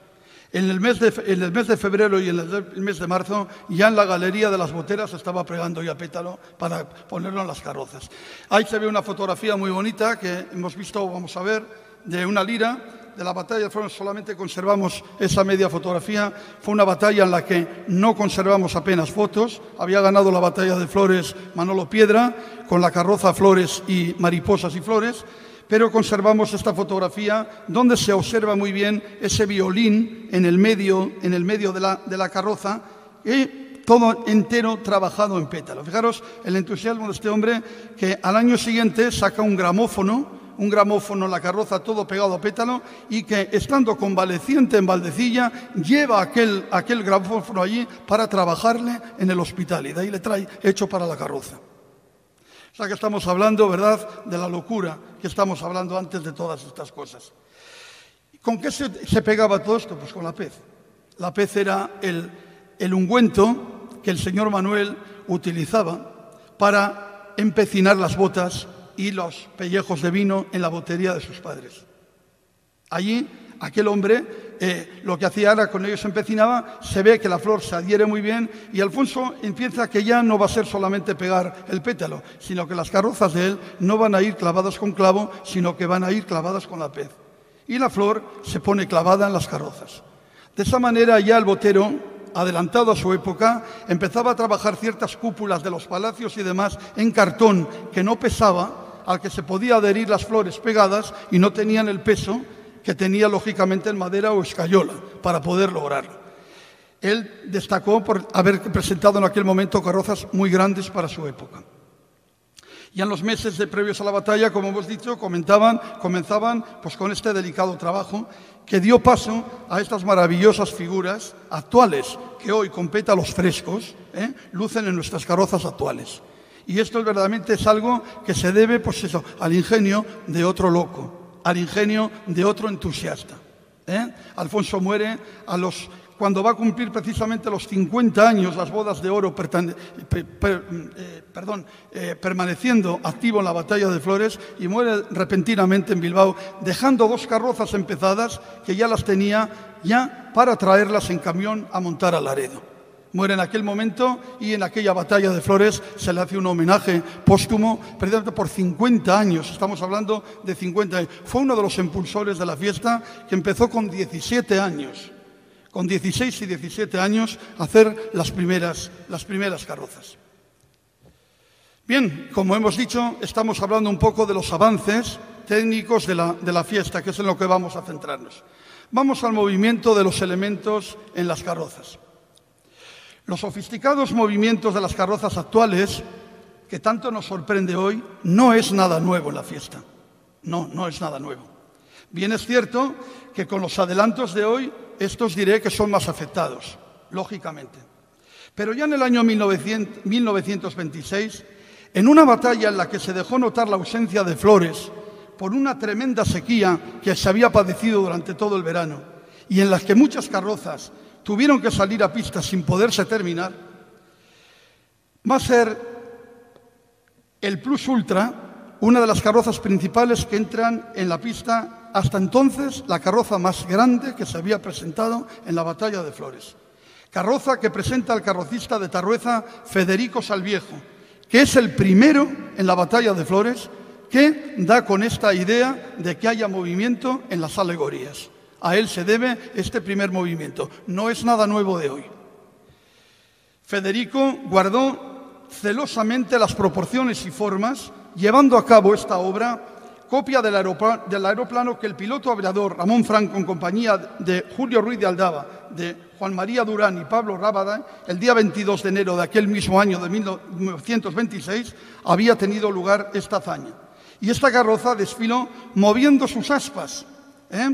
En el mes de febrero y en el mes de marzo, ya en la galería de las boteras estaba pregando ya pétalo para ponerlo en las carrozas. Ahí se ve una fotografía muy bonita que hemos visto, vamos a ver, de una lira. De la batalla de Flores solamente conservamos esa media fotografía. Fue una batalla en la que no conservamos apenas fotos. Había ganado la batalla de Flores Manolo Piedra, con la carroza Flores y Mariposas y Flores, pero conservamos esta fotografía donde se observa muy bien ese violín en el medio de la carroza, y todo entero trabajado en pétalo. Fijaros el entusiasmo de este hombre, que al año siguiente saca un gramófono en la carroza, todo pegado a pétalo, y que, estando convaleciente en Valdecilla, lleva aquel gramófono allí para trabajarle en el hospital, y de ahí le trae hecho para la carroza. O sea que estamos hablando, ¿verdad?, de la locura que estamos hablando antes de todas estas cosas. ¿Con qué se pegaba todo esto? Pues con la pez. La pez era el ungüento que el señor Manuel utilizaba para empecinar las botas y los pellejos de vino en la botería de sus padres. Allí, aquel hombre lo que hacía era, con ellos empecinaba, se ve que la flor se adhiere muy bien, y Alfonso piensa que ya no va a ser solamente pegar el pétalo, sino que las carrozas de él no van a ir clavadas con clavo, sino que van a ir clavadas con la pez. Y la flor se pone clavada en las carrozas. De esa manera, ya el botero, adelantado a su época, empezaba a trabajar ciertas cúpulas de los palacios y demás en cartón que no pesaba, al que se podía adherir las flores pegadas y no tenían el peso que tenía, lógicamente, en madera o escayola para poder lograrlo. Él destacó por haber presentado en aquel momento carrozas muy grandes para su época. Ya en los meses previos a la batalla, como hemos dicho, comenzaban pues con este delicado trabajo que dio paso a estas maravillosas figuras actuales que hoy, con pétalos frescos, lucen en nuestras carrozas actuales. Y esto verdaderamente es algo que se debe, pues eso, al ingenio de otro loco, al ingenio de otro entusiasta. Alfonso muere cuando va a cumplir precisamente los 50 años, las bodas de oro, permaneciendo activo en la batalla de Flores, y muere repentinamente en Bilbao, dejando 2 carrozas empezadas que ya las tenía ya para traerlas en camión a montar a Laredo. Muere en aquel momento, y en aquella batalla de Flores se le hace un homenaje póstumo, precisamente por 50 años, estamos hablando de 50 años. Fue uno de los impulsores de la fiesta, que empezó con 17 años, con 16 y 17 años, a hacer las primeras carrozas. Bien, como hemos dicho, estamos hablando un poco de los avances técnicos de la fiesta, que es en lo que vamos a centrarnos. Vamos al movimiento de los elementos en las carrozas. Los sofisticados movimientos de las carrozas actuales, que tanto nos sorprende hoy, no es nada nuevo en la fiesta. No es nada nuevo. Bien es cierto que con los adelantos de hoy, estos diré que son más afectados, lógicamente. Pero ya en el año 1926, en una batalla en la que se dejó notar la ausencia de flores por una tremenda sequía que se había padecido durante todo el verano y en las que muchas carrozas tuvieron que salir a pista sin poderse terminar, va a ser el Plus Ultra una de las carrozas principales que entran en la pista, hasta entonces la carroza más grande que se había presentado en la Batalla de Flores. Carroza que presenta al carrocista de Tarrueza, Federico Salviejo, que es el primero en la Batalla de Flores que da con esta idea de que haya movimiento en las alegorías. A él se debe este primer movimiento. No es nada nuevo de hoy. Federico guardó celosamente las proporciones y formas, llevando a cabo esta obra, copia del aeroplano que el piloto aviador Ramón Franco, en compañía de Julio Ruiz de Aldaba, de Juan María Durán y Pablo Rábada, el día 22 de enero de aquel mismo año de 1926, había tenido lugar esta hazaña. Y esta carroza desfiló moviendo sus aspas.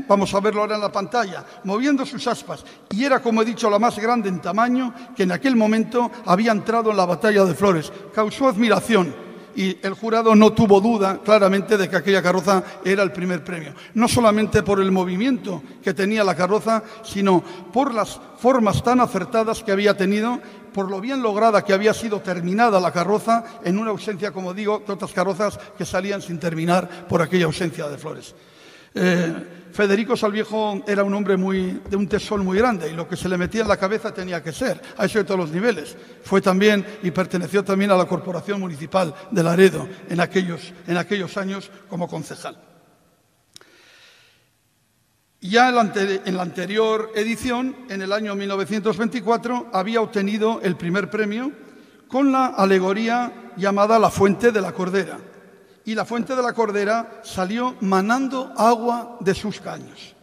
Vamos a verlo ahora en la pantalla, moviendo sus aspas. Y era, como he dicho, la más grande en tamaño que en aquel momento había entrado en la Batalla de Flores. Causó admiración y el jurado no tuvo duda claramente de que aquella carroza era el primer premio. No solamente por el movimiento que tenía la carroza, sino por las formas tan acertadas que había tenido, por lo bien lograda que había sido terminada la carroza en una ausencia, como digo, de otras carrozas que salían sin terminar por aquella ausencia de flores. Federico Salviejo era un hombre de un tesón muy grande y lo que se le metía en la cabeza tenía que ser, a eso de todos los niveles. Fue también y perteneció también a la Corporación Municipal de Laredo en aquellos años como concejal. Ya en la anterior edición, en el año 1924, había obtenido el primer premio con la alegoría llamada La Fuente de la Cordera. Y la Fuente de la Cordera salió manando agua de sus caños.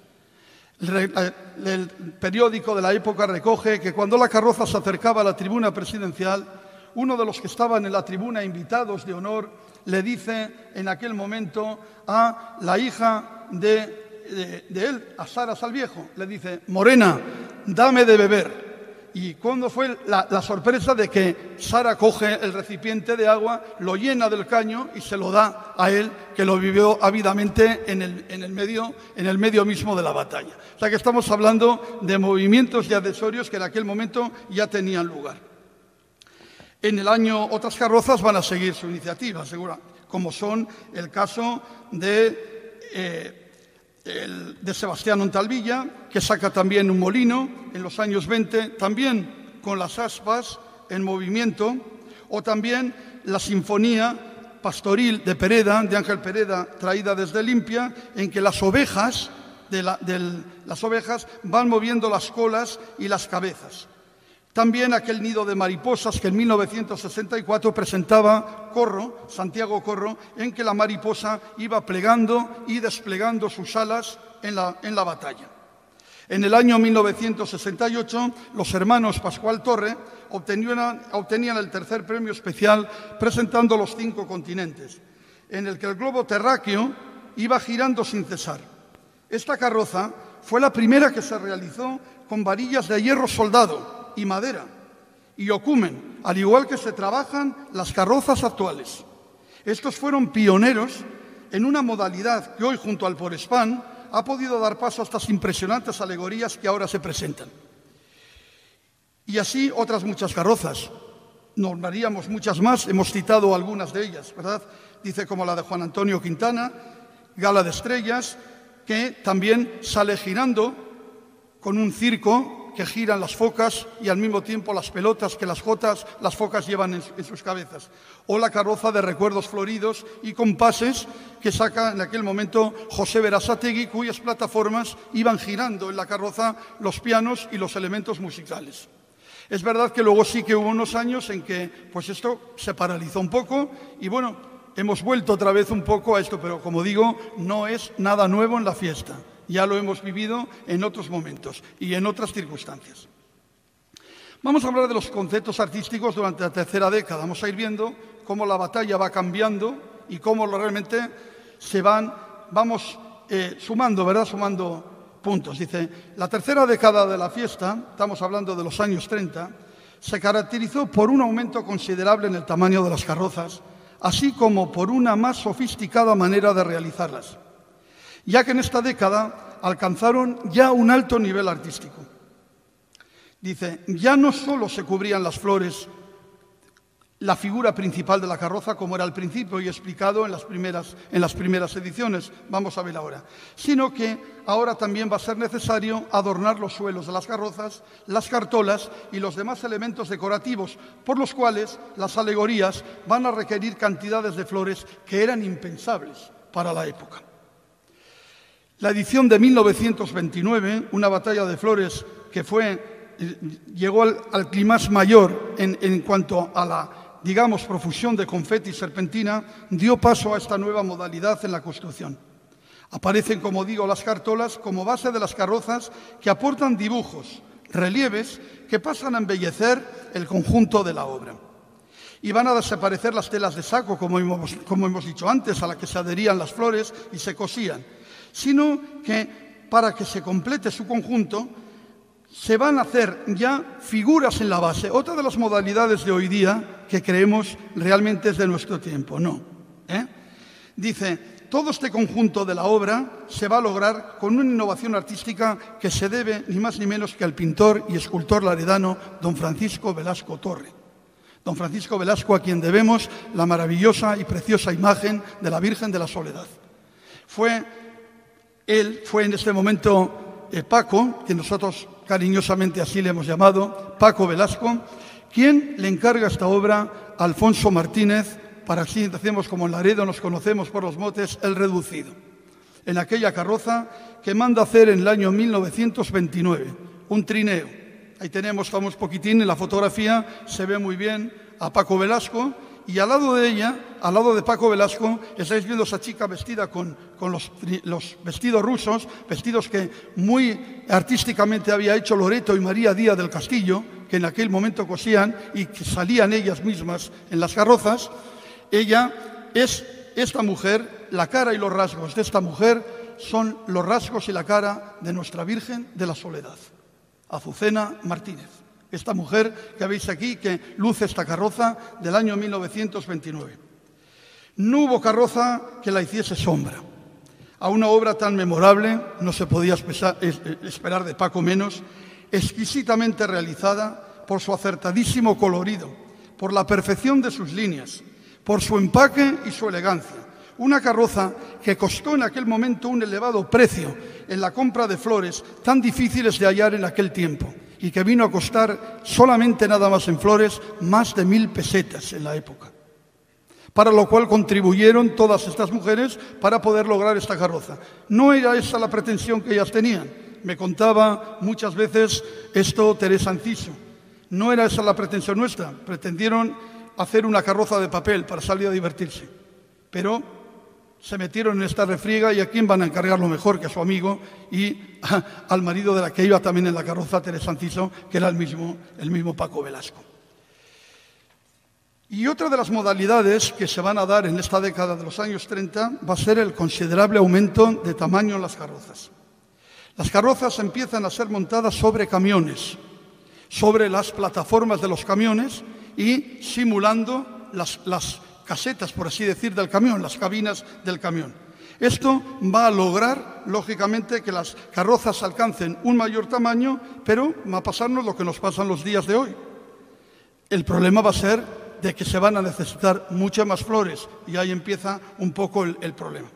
El periódico de la época recoge que cuando la carroza se acercaba a la tribuna presidencial, uno de los que estaban en la tribuna, invitados de honor, le dice en aquel momento a la hija de él, a Sara Salviejo, le dice: Morena, dame de beber. Y cuando fue la sorpresa de que Sara coge el recipiente de agua, lo llena del caño y se lo da a él, que lo vivió ávidamente en el medio mismo de la batalla. O sea que estamos hablando de movimientos y accesorios que en aquel momento ya tenían lugar. En el año otras carrozas van a seguir su iniciativa, seguro, como son el caso de Sebastián Ontalvilla, que saca también un molino en los años 20, también con las aspas en movimiento, o también la Sinfonía Pastoril de Pereda, de Ángel Pereda, traída desde Limpia, en que las ovejas van moviendo las colas y las cabezas. También aquel nido de mariposas que en 1964 presentaba Corro, Santiago Corro, en que la mariposa iba plegando y desplegando sus alas en la batalla. En el año 1968, los hermanos Pascual Torre obtenían el tercer premio especial presentando los 5 continentes, en el que el globo terráqueo iba girando sin cesar. Esta carroza fue la primera que se realizó con varillas de hierro soldado y madera y ocumen, al igual que se trabajan las carrozas actuales. Estos fueron pioneros en una modalidad que hoy, junto al Porespan, ha podido dar paso a estas impresionantes alegorías que ahora se presentan. Y así otras muchas carrozas. Nombraríamos muchas más, hemos citado algunas de ellas, ¿verdad? Dice como la de Juan Antonio Quintana, Gala de Estrellas, que también sale girando con un circo que giran las focas y al mismo tiempo las pelotas que las focas llevan en sus cabezas. O la carroza de Recuerdos Floridos y compases que saca en aquel momento José Berasategui, cuyas plataformas iban girando en la carroza los pianos y los elementos musicales. Es verdad que luego sí que hubo unos años en que pues esto se paralizó un poco y bueno, hemos vuelto otra vez un poco a esto, pero como digo, no es nada nuevo en la fiesta. Ya lo hemos vivido en otros momentos y en otras circunstancias. Vamos a hablar de los conceptos artísticos durante la tercera década. Vamos a ir viendo cómo la batalla va cambiando y cómo realmente vamos sumando, ¿verdad? Sumando puntos. Dice, la tercera década de la fiesta, estamos hablando de los años 30, se caracterizó por un aumento considerable en el tamaño de las carrozas, así como por una más sofisticada manera de realizarlas, ya que en esta década alcanzaron ya un alto nivel artístico. Dice, ya no solo se cubrían las flores la figura principal de la carroza, como era al principio y explicado en las primeras ediciones, vamos a ver ahora, sino que ahora también va a ser necesario adornar los suelos de las carrozas, las cartolas y los demás elementos decorativos, por los cuales las alegorías van a requerir cantidades de flores que eran impensables para la época. La edición de 1929, una batalla de flores que llegó al clímax mayor en cuanto a la, digamos, profusión de confeti y serpentina, dio paso a esta nueva modalidad en la construcción. Aparecen, como digo, las cartolas como base de las carrozas que aportan dibujos, relieves que pasan a embellecer el conjunto de la obra. Y van a desaparecer las telas de saco, como hemos dicho antes, a la que se adherían las flores y se cosían, sino que para que se complete su conjunto se van a hacer ya figuras en la base. Otra de las modalidades de hoy día que creemos realmente es de nuestro tiempo, ¿no? Dice, todo este conjunto de la obra se va a lograr con una innovación artística que se debe ni más ni menos que al pintor y escultor laredano don Francisco Velasco Torre. Don Francisco Velasco, a quien debemos la maravillosa y preciosa imagen de la Virgen de la Soledad. Él fue en este momento Paco, que nosotros cariñosamente así le hemos llamado, Paco Velasco, quien le encarga esta obra a Alfonso Martínez, para así decimos como en Laredo nos conocemos por los motes, el Reducido, en aquella carroza que manda hacer en el año 1929, un trineo. Ahí tenemos, estamos poquitín, en la fotografía se ve muy bien a Paco Velasco, y al lado de ella, al lado de Paco Velasco, estáis viendo a esa chica vestida con los vestidos rusos, vestidos que muy artísticamente había hecho Loreto y María Díaz del Castillo, que en aquel momento cosían y que salían ellas mismas en las carrozas. Ella es esta mujer, la cara y los rasgos de esta mujer son los rasgos y la cara de nuestra Virgen de la Soledad, Azucena Martínez. Esta mujer que veis aquí, que luce esta carroza del año 1929. No hubo carroza que la hiciese sombra. A una obra tan memorable no se podía esperar de Paco menos, exquisitamente realizada por su acertadísimo colorido, por la perfección de sus líneas, por su empaque y su elegancia. Una carroza que costó en aquel momento un elevado precio en la compra de flores tan difíciles de hallar en aquel tiempo, y que vino a costar solamente nada más en flores más de 1.000 pesetas en la época, para lo cual contribuyeron todas estas mujeres para poder lograr esta carroza. No era esa la pretensión que ellas tenían. Me contaba muchas veces esto Teresa Enciso. No era esa la pretensión nuestra. Pretendieron hacer una carroza de papel para salir a divertirse, pero se metieron en esta refriega, y a quién van a encargarlo mejor que a su amigo y al marido de la que iba también en la carroza, Teresa Enciso, que era el mismo Paco Velasco. Y otra de las modalidades que se van a dar en esta década de los años 30 va a ser el considerable aumento de tamaño en las carrozas. Las carrozas empiezan a ser montadas sobre camiones, sobre las plataformas de los camiones y simulando las casetas, por así decir, del camión, las cabinas del camión. Esto va a lograr, lógicamente, que las carrozas alcancen un mayor tamaño, pero va a pasarnos lo que nos pasa en los días de hoy. El problema va a ser de que se van a necesitar muchas más flores, y ahí empieza un poco el problema.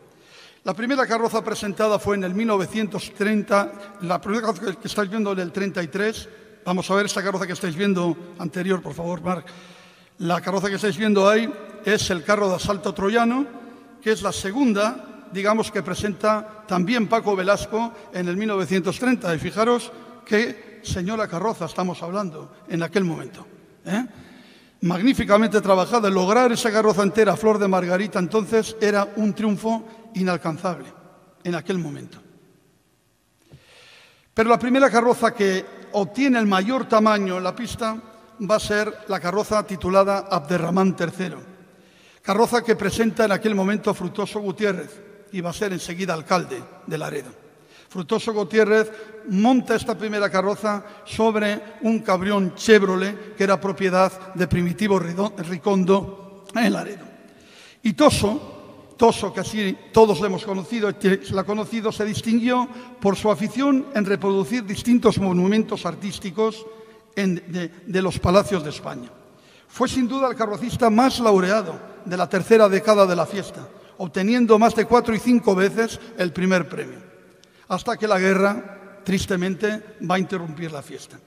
La primera carroza presentada fue en el 1930, la primera carroza que estáis viendo en el 33. Vamos a ver esta carroza que estáis viendo anterior, por favor, Marc. La carroza que estáis viendo ahí es el carro de asalto troyano, que es la segunda, digamos, que presenta también Paco Velasco en el 1930. Y fijaros qué señora carroza estamos hablando en aquel momento. Magníficamente trabajada. Lograr esa carroza entera, flor de margarita, entonces era un triunfo inalcanzable en aquel momento. Pero la primera carroza que obtiene el mayor tamaño en la pista va a ser la carroza titulada Abderramán III, carroza que presenta en aquel momento Frutoso Gutiérrez, y va a ser enseguida alcalde de Laredo. Frutoso Gutiérrez monta esta primera carroza sobre un cabrión Chevrolet que era propiedad de Primitivo Ricondo en Laredo. Y Toso, que así todos lo hemos conocido, se distinguió por su afición en reproducir distintos monumentos artísticos de los palacios de España. Fue sin duda el carrocista más laureado de la tercera década de la fiesta, obteniendo más de 4 y 5 veces el primer premio, hasta que la guerra, tristemente, va a interrumpir la fiesta.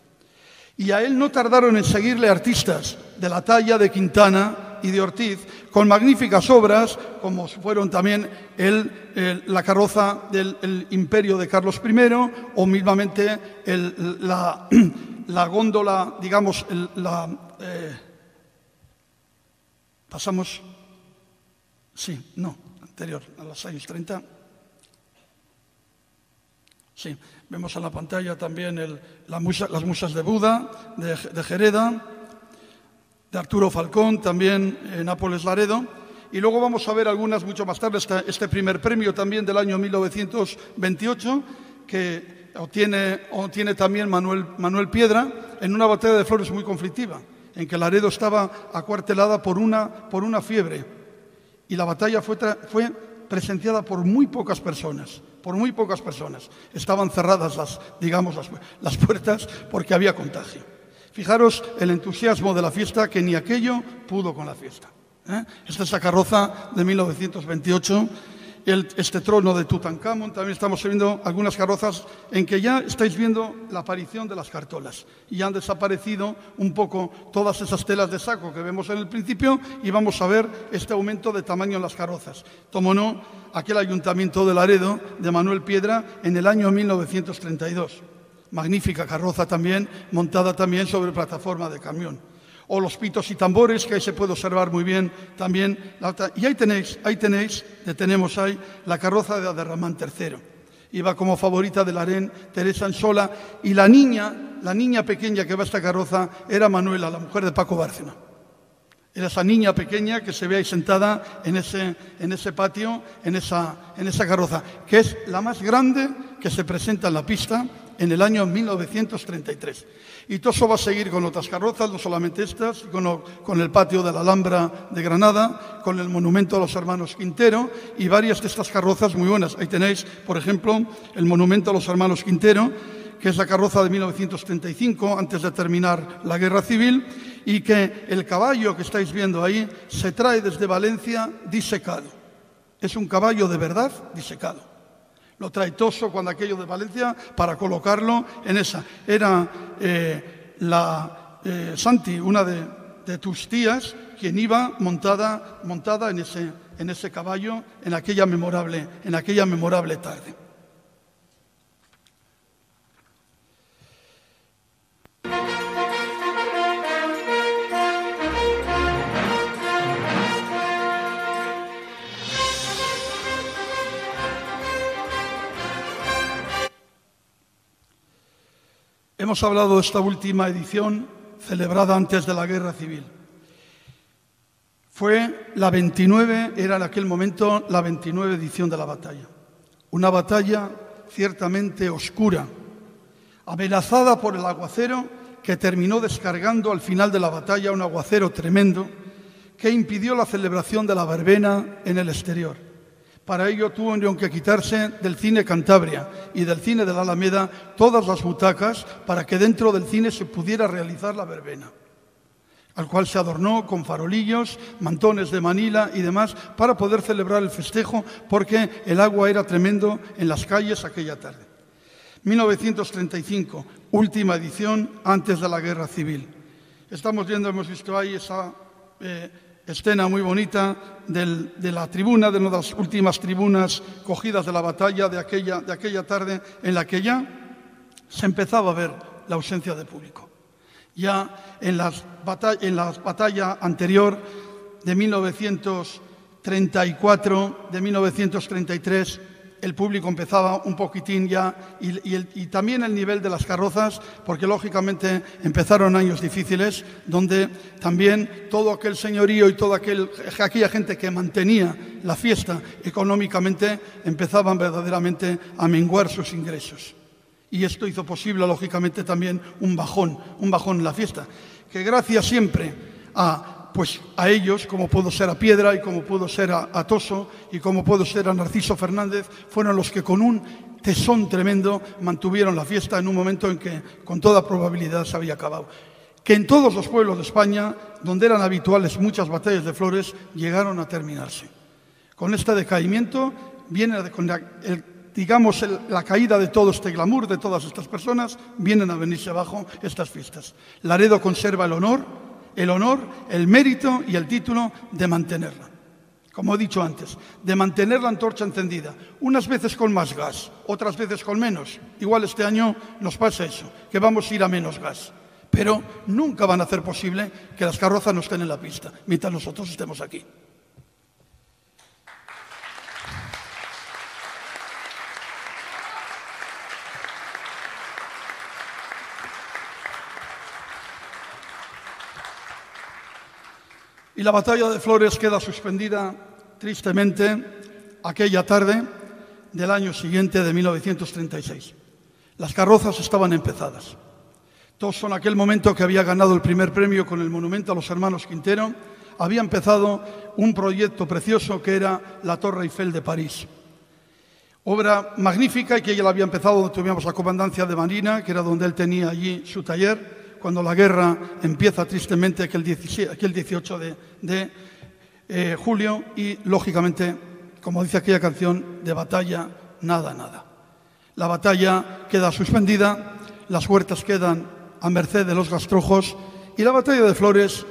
Y a él no tardaron en seguirle artistas de la talla de Quintana y de Ortiz, con magníficas obras, como fueron también la carroza del Imperio de Carlos I, o mismamente la góndola, digamos, pasamos, sí, no, anterior, a los años 30. Sí, vemos en la pantalla también las musas de Buda, de Jereda, de Arturo Falcón, también en Nápoles Laredo. Y luego vamos a ver algunas mucho más tarde, este primer premio también del año 1928, que obtiene también Manuel Piedra, en una batalla de flores muy conflictiva, en que Laredo estaba acuartelada por una fiebre. Y la batalla fue presenciada por muy pocas personas. Estaban cerradas las puertas porque había contagio. Fijaros el entusiasmo de la fiesta, que ni aquello pudo con la fiesta. Esta es la carroza de 1928, este trono de Tutankamón. También estamos viendo algunas carrozas en que ya estáis viendo la aparición de las cartolas. Y han desaparecido un poco todas esas telas de saco que vemos en el principio, y vamos a ver este aumento de tamaño en las carrozas. Tomó no aquel ayuntamiento de Laredo de Manuel Piedra en el año 1932. Magnífica carroza también, montada también sobre plataforma de camión. O los pitos y tambores, que ahí se puede observar muy bien también. Y ahí tenemos la carroza de Abderramán III. Iba como favorita de Larén Teresa Ansola, y la niña pequeña que va a esta carroza era Manuela, la mujer de Paco Bárcena. Era esa niña pequeña que se ve ahí sentada en ese patio, en esa carroza, que es la más grande que se presenta en la pista en el año 1933. Y Toso va a seguir con otras carrozas, no solamente estas, con el patio de la Alhambra de Granada, con el monumento a los hermanos Quintero, y varias de estas carrozas muy buenas. Ahí tenéis, por ejemplo, el monumento a los hermanos Quintero, que es la carroza de 1935, antes de terminar la Guerra Civil, y que el caballo que estáis viendo ahí se trae desde Valencia disecado. Es un caballo de verdad disecado. Lo trae Toso cuando aquello de Valencia para colocarlo en esa. Era Santi, una de tus tías, quien iba montada en ese caballo en aquella memorable tarde. Hemos hablado de esta última edición celebrada antes de la Guerra Civil. Fue la 29, era en aquel momento la 29 edición de la batalla. Una batalla ciertamente oscura, amenazada por el aguacero, que terminó descargando al final de la batalla un aguacero tremendo que impidió la celebración de la verbena en el exterior. Para ello tuvieron que quitarse del cine Cantabria y del cine de la Alameda todas las butacas para que dentro del cine se pudiera realizar la verbena, al cual se adornó con farolillos, mantones de Manila y demás para poder celebrar el festejo, porque el agua era tremendo en las calles aquella tarde. 1935, última edición antes de la Guerra Civil. Hemos visto ahí esa escena muy bonita de la tribuna, de una de las últimas tribunas cogidas de la batalla de aquella tarde, en la que ya se empezaba a ver la ausencia de público. Ya en la batalla anterior de 1934, de 1933, el público empezaba un poquitín ya, y también el nivel de las carrozas, porque lógicamente empezaron años difíciles, donde también todo aquel señorío y toda aquella gente que mantenía la fiesta económicamente empezaban verdaderamente a menguar sus ingresos. Y esto hizo posible, lógicamente, también un bajón en la fiesta, que gracias siempre a ellos, como puedo ser a Piedra y como puedo ser a Toso y como puedo ser a Narciso Fernández, fueron los que con un tesón tremendo mantuvieron la fiesta en un momento en que con toda probabilidad se había acabado. Que en todos los pueblos de España, donde eran habituales muchas batallas de flores, llegaron a terminarse. Con este decaimiento viene la caída de todo este glamour, de todas estas personas, vienen a venirse abajo estas fiestas. Laredo conserva el honor, el mérito y el título de mantenerla. Como he dicho antes, de mantener la antorcha encendida, unas veces con más gas, otras veces con menos. Igual este año nos pasa eso, que vamos a ir a menos gas. Pero nunca van a hacer posible que las carrozas no estén en la pista, mientras nosotros estemos aquí. Y la batalla de Flores queda suspendida, tristemente, aquella tarde del año siguiente, de 1936. Las carrozas estaban empezadas. Toso, en aquel momento que había ganado el primer premio con el monumento a los hermanos Quintero, había empezado un proyecto precioso que era la Torre Eiffel de París. Obra magnífica, y que ella la había empezado donde tuvimos la comandancia de Marina, que era donde él tenía allí su taller, cuando la guerra empieza tristemente aquel 18 de julio, y lógicamente, como dice aquella canción, de batalla nada, nada. La batalla queda suspendida, las huertas quedan a merced de los gastrojos, y la batalla de Flores,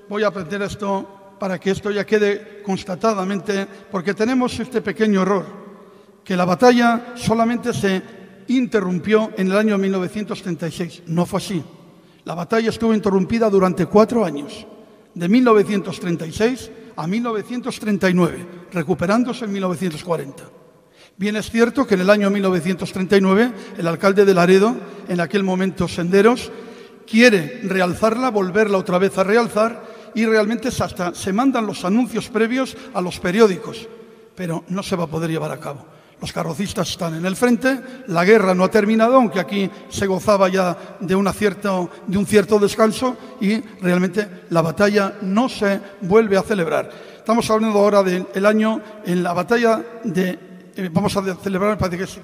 voy a aprender esto para que esto ya quede constatadamente, porque tenemos este pequeño error, que la batalla solamente se interrumpió en el año 1936. No fue así. La batalla estuvo interrumpida durante 4 años, de 1936 a 1939, recuperándose en 1940. Bien es cierto que en el año 1939 el alcalde de Laredo, en aquel momento Senderos, quiere realzarla, volverla otra vez a realzar, y realmente hasta se mandan los anuncios previos a los periódicos, pero no se va a poder llevar a cabo. Los carrocistas están en el frente, la guerra no ha terminado, aunque aquí se gozaba ya de un cierto descanso, y realmente la batalla no se vuelve a celebrar. Estamos hablando ahora del año en la batalla vamos a celebrar, me parece que es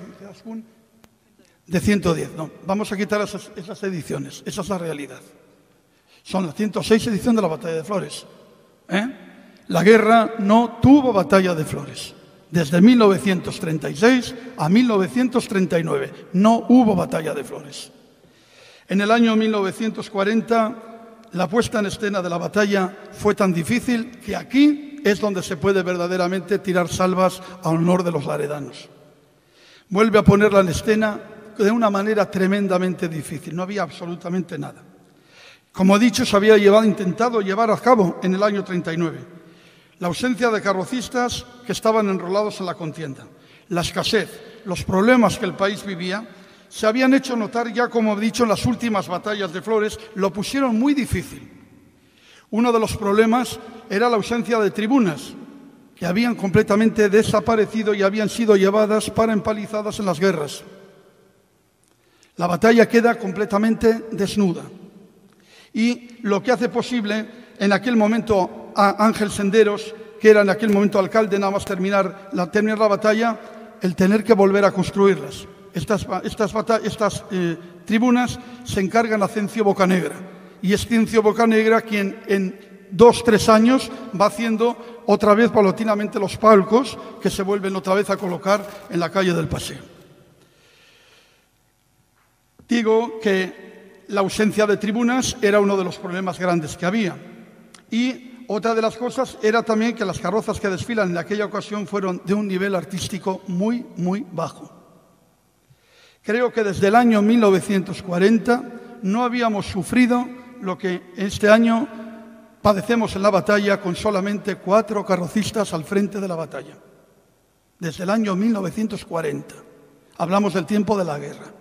de 110. No, vamos a quitar esas ediciones, esa es la realidad. Son la 106 edición de la batalla de Flores. La guerra no tuvo batalla de Flores. Desde 1936 a 1939 no hubo batalla de Flores. En el año 1940 la puesta en escena de la batalla fue tan difícil que aquí es donde se puede verdaderamente tirar salvas a honor de los laredanos. Vuelve a ponerla en escena de una manera tremendamente difícil, no había absolutamente nada. Como he dicho, se había intentado llevar a cabo en el año 39. La ausencia de carrocistas que estaban enrolados en la contienda, la escasez, los problemas que el país vivía, se habían hecho notar ya, como he dicho, en las últimas batallas de Flores, lo pusieron muy difícil. Uno de los problemas era la ausencia de tribunas, que habían completamente desaparecido y habían sido llevadas para empalizadas en las guerras. La batalla queda completamente desnuda. Y lo que hace posible en aquel momento a Ángel Senderos, que era en aquel momento alcalde, nada más terminar la batalla, el tener que volver a construirlas. Estas tribunas se encargan a Cencio Bocanegra, y es Cencio Bocanegra quien en 2-3 años va haciendo otra vez paulatinamente los palcos que se vuelven otra vez a colocar en la calle del Paseo. Digo que la ausencia de tribunas era uno de los problemas grandes que había, y otra de las cosas era también que las carrozas que desfilan en aquella ocasión fueron de un nivel artístico muy, muy bajo. Creo que desde el año 1940 no habíamos sufrido lo que este año padecemos en la batalla, con solamente 4 carrocistas al frente de la batalla. desde el año 1940. Hablamos del tiempo de la guerra,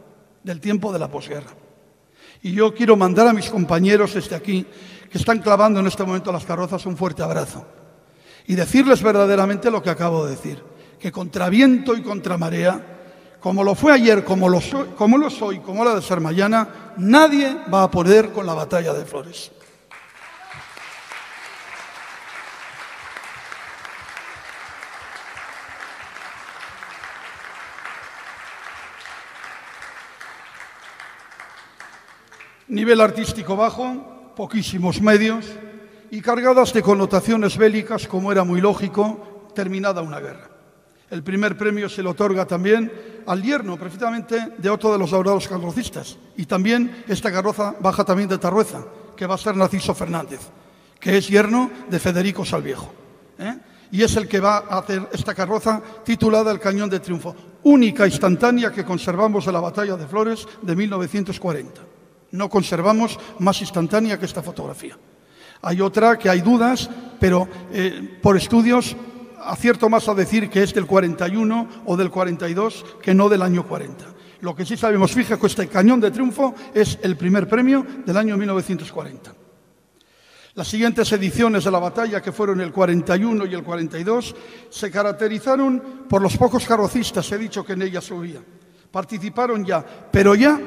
del tiempo de la posguerra. Y yo quiero mandar a mis compañeros desde aquí, que están clavando en este momento las carrozas, un fuerte abrazo. Y decirles verdaderamente lo que acabo de decir, que contra viento y contra marea, como lo fue ayer, como lo es hoy, como lo ha de ser mañana, nadie va a poder con la batalla de Flores. Nivel artístico bajo, poquísimos medios y cargadas de connotaciones bélicas, como era muy lógico, terminada una guerra. El primer premio se le otorga también al yerno, precisamente, de otro de los laureados carrocistas. Y también esta carroza baja también de Tarrueza, que va a ser Narciso Fernández, que es yerno de Federico Salviejo. Y es el que va a hacer esta carroza titulada El Cañón de Triunfo, única instantánea que conservamos de la Batalla de Flores de 1940. No conservamos más instantánea que esta fotografía. Hay otra que hay dudas, pero por estudios acierto más a decir que es del 41 o del 42 que no del año 40. Lo que sí sabemos, fija que este Cañón de Triunfo es el primer premio del año 1940. Las siguientes ediciones de la batalla, que fueron el 41 y el 42, se caracterizaron por los pocos carrocistas, he dicho que en ellas subía. Participaron ya, pero ya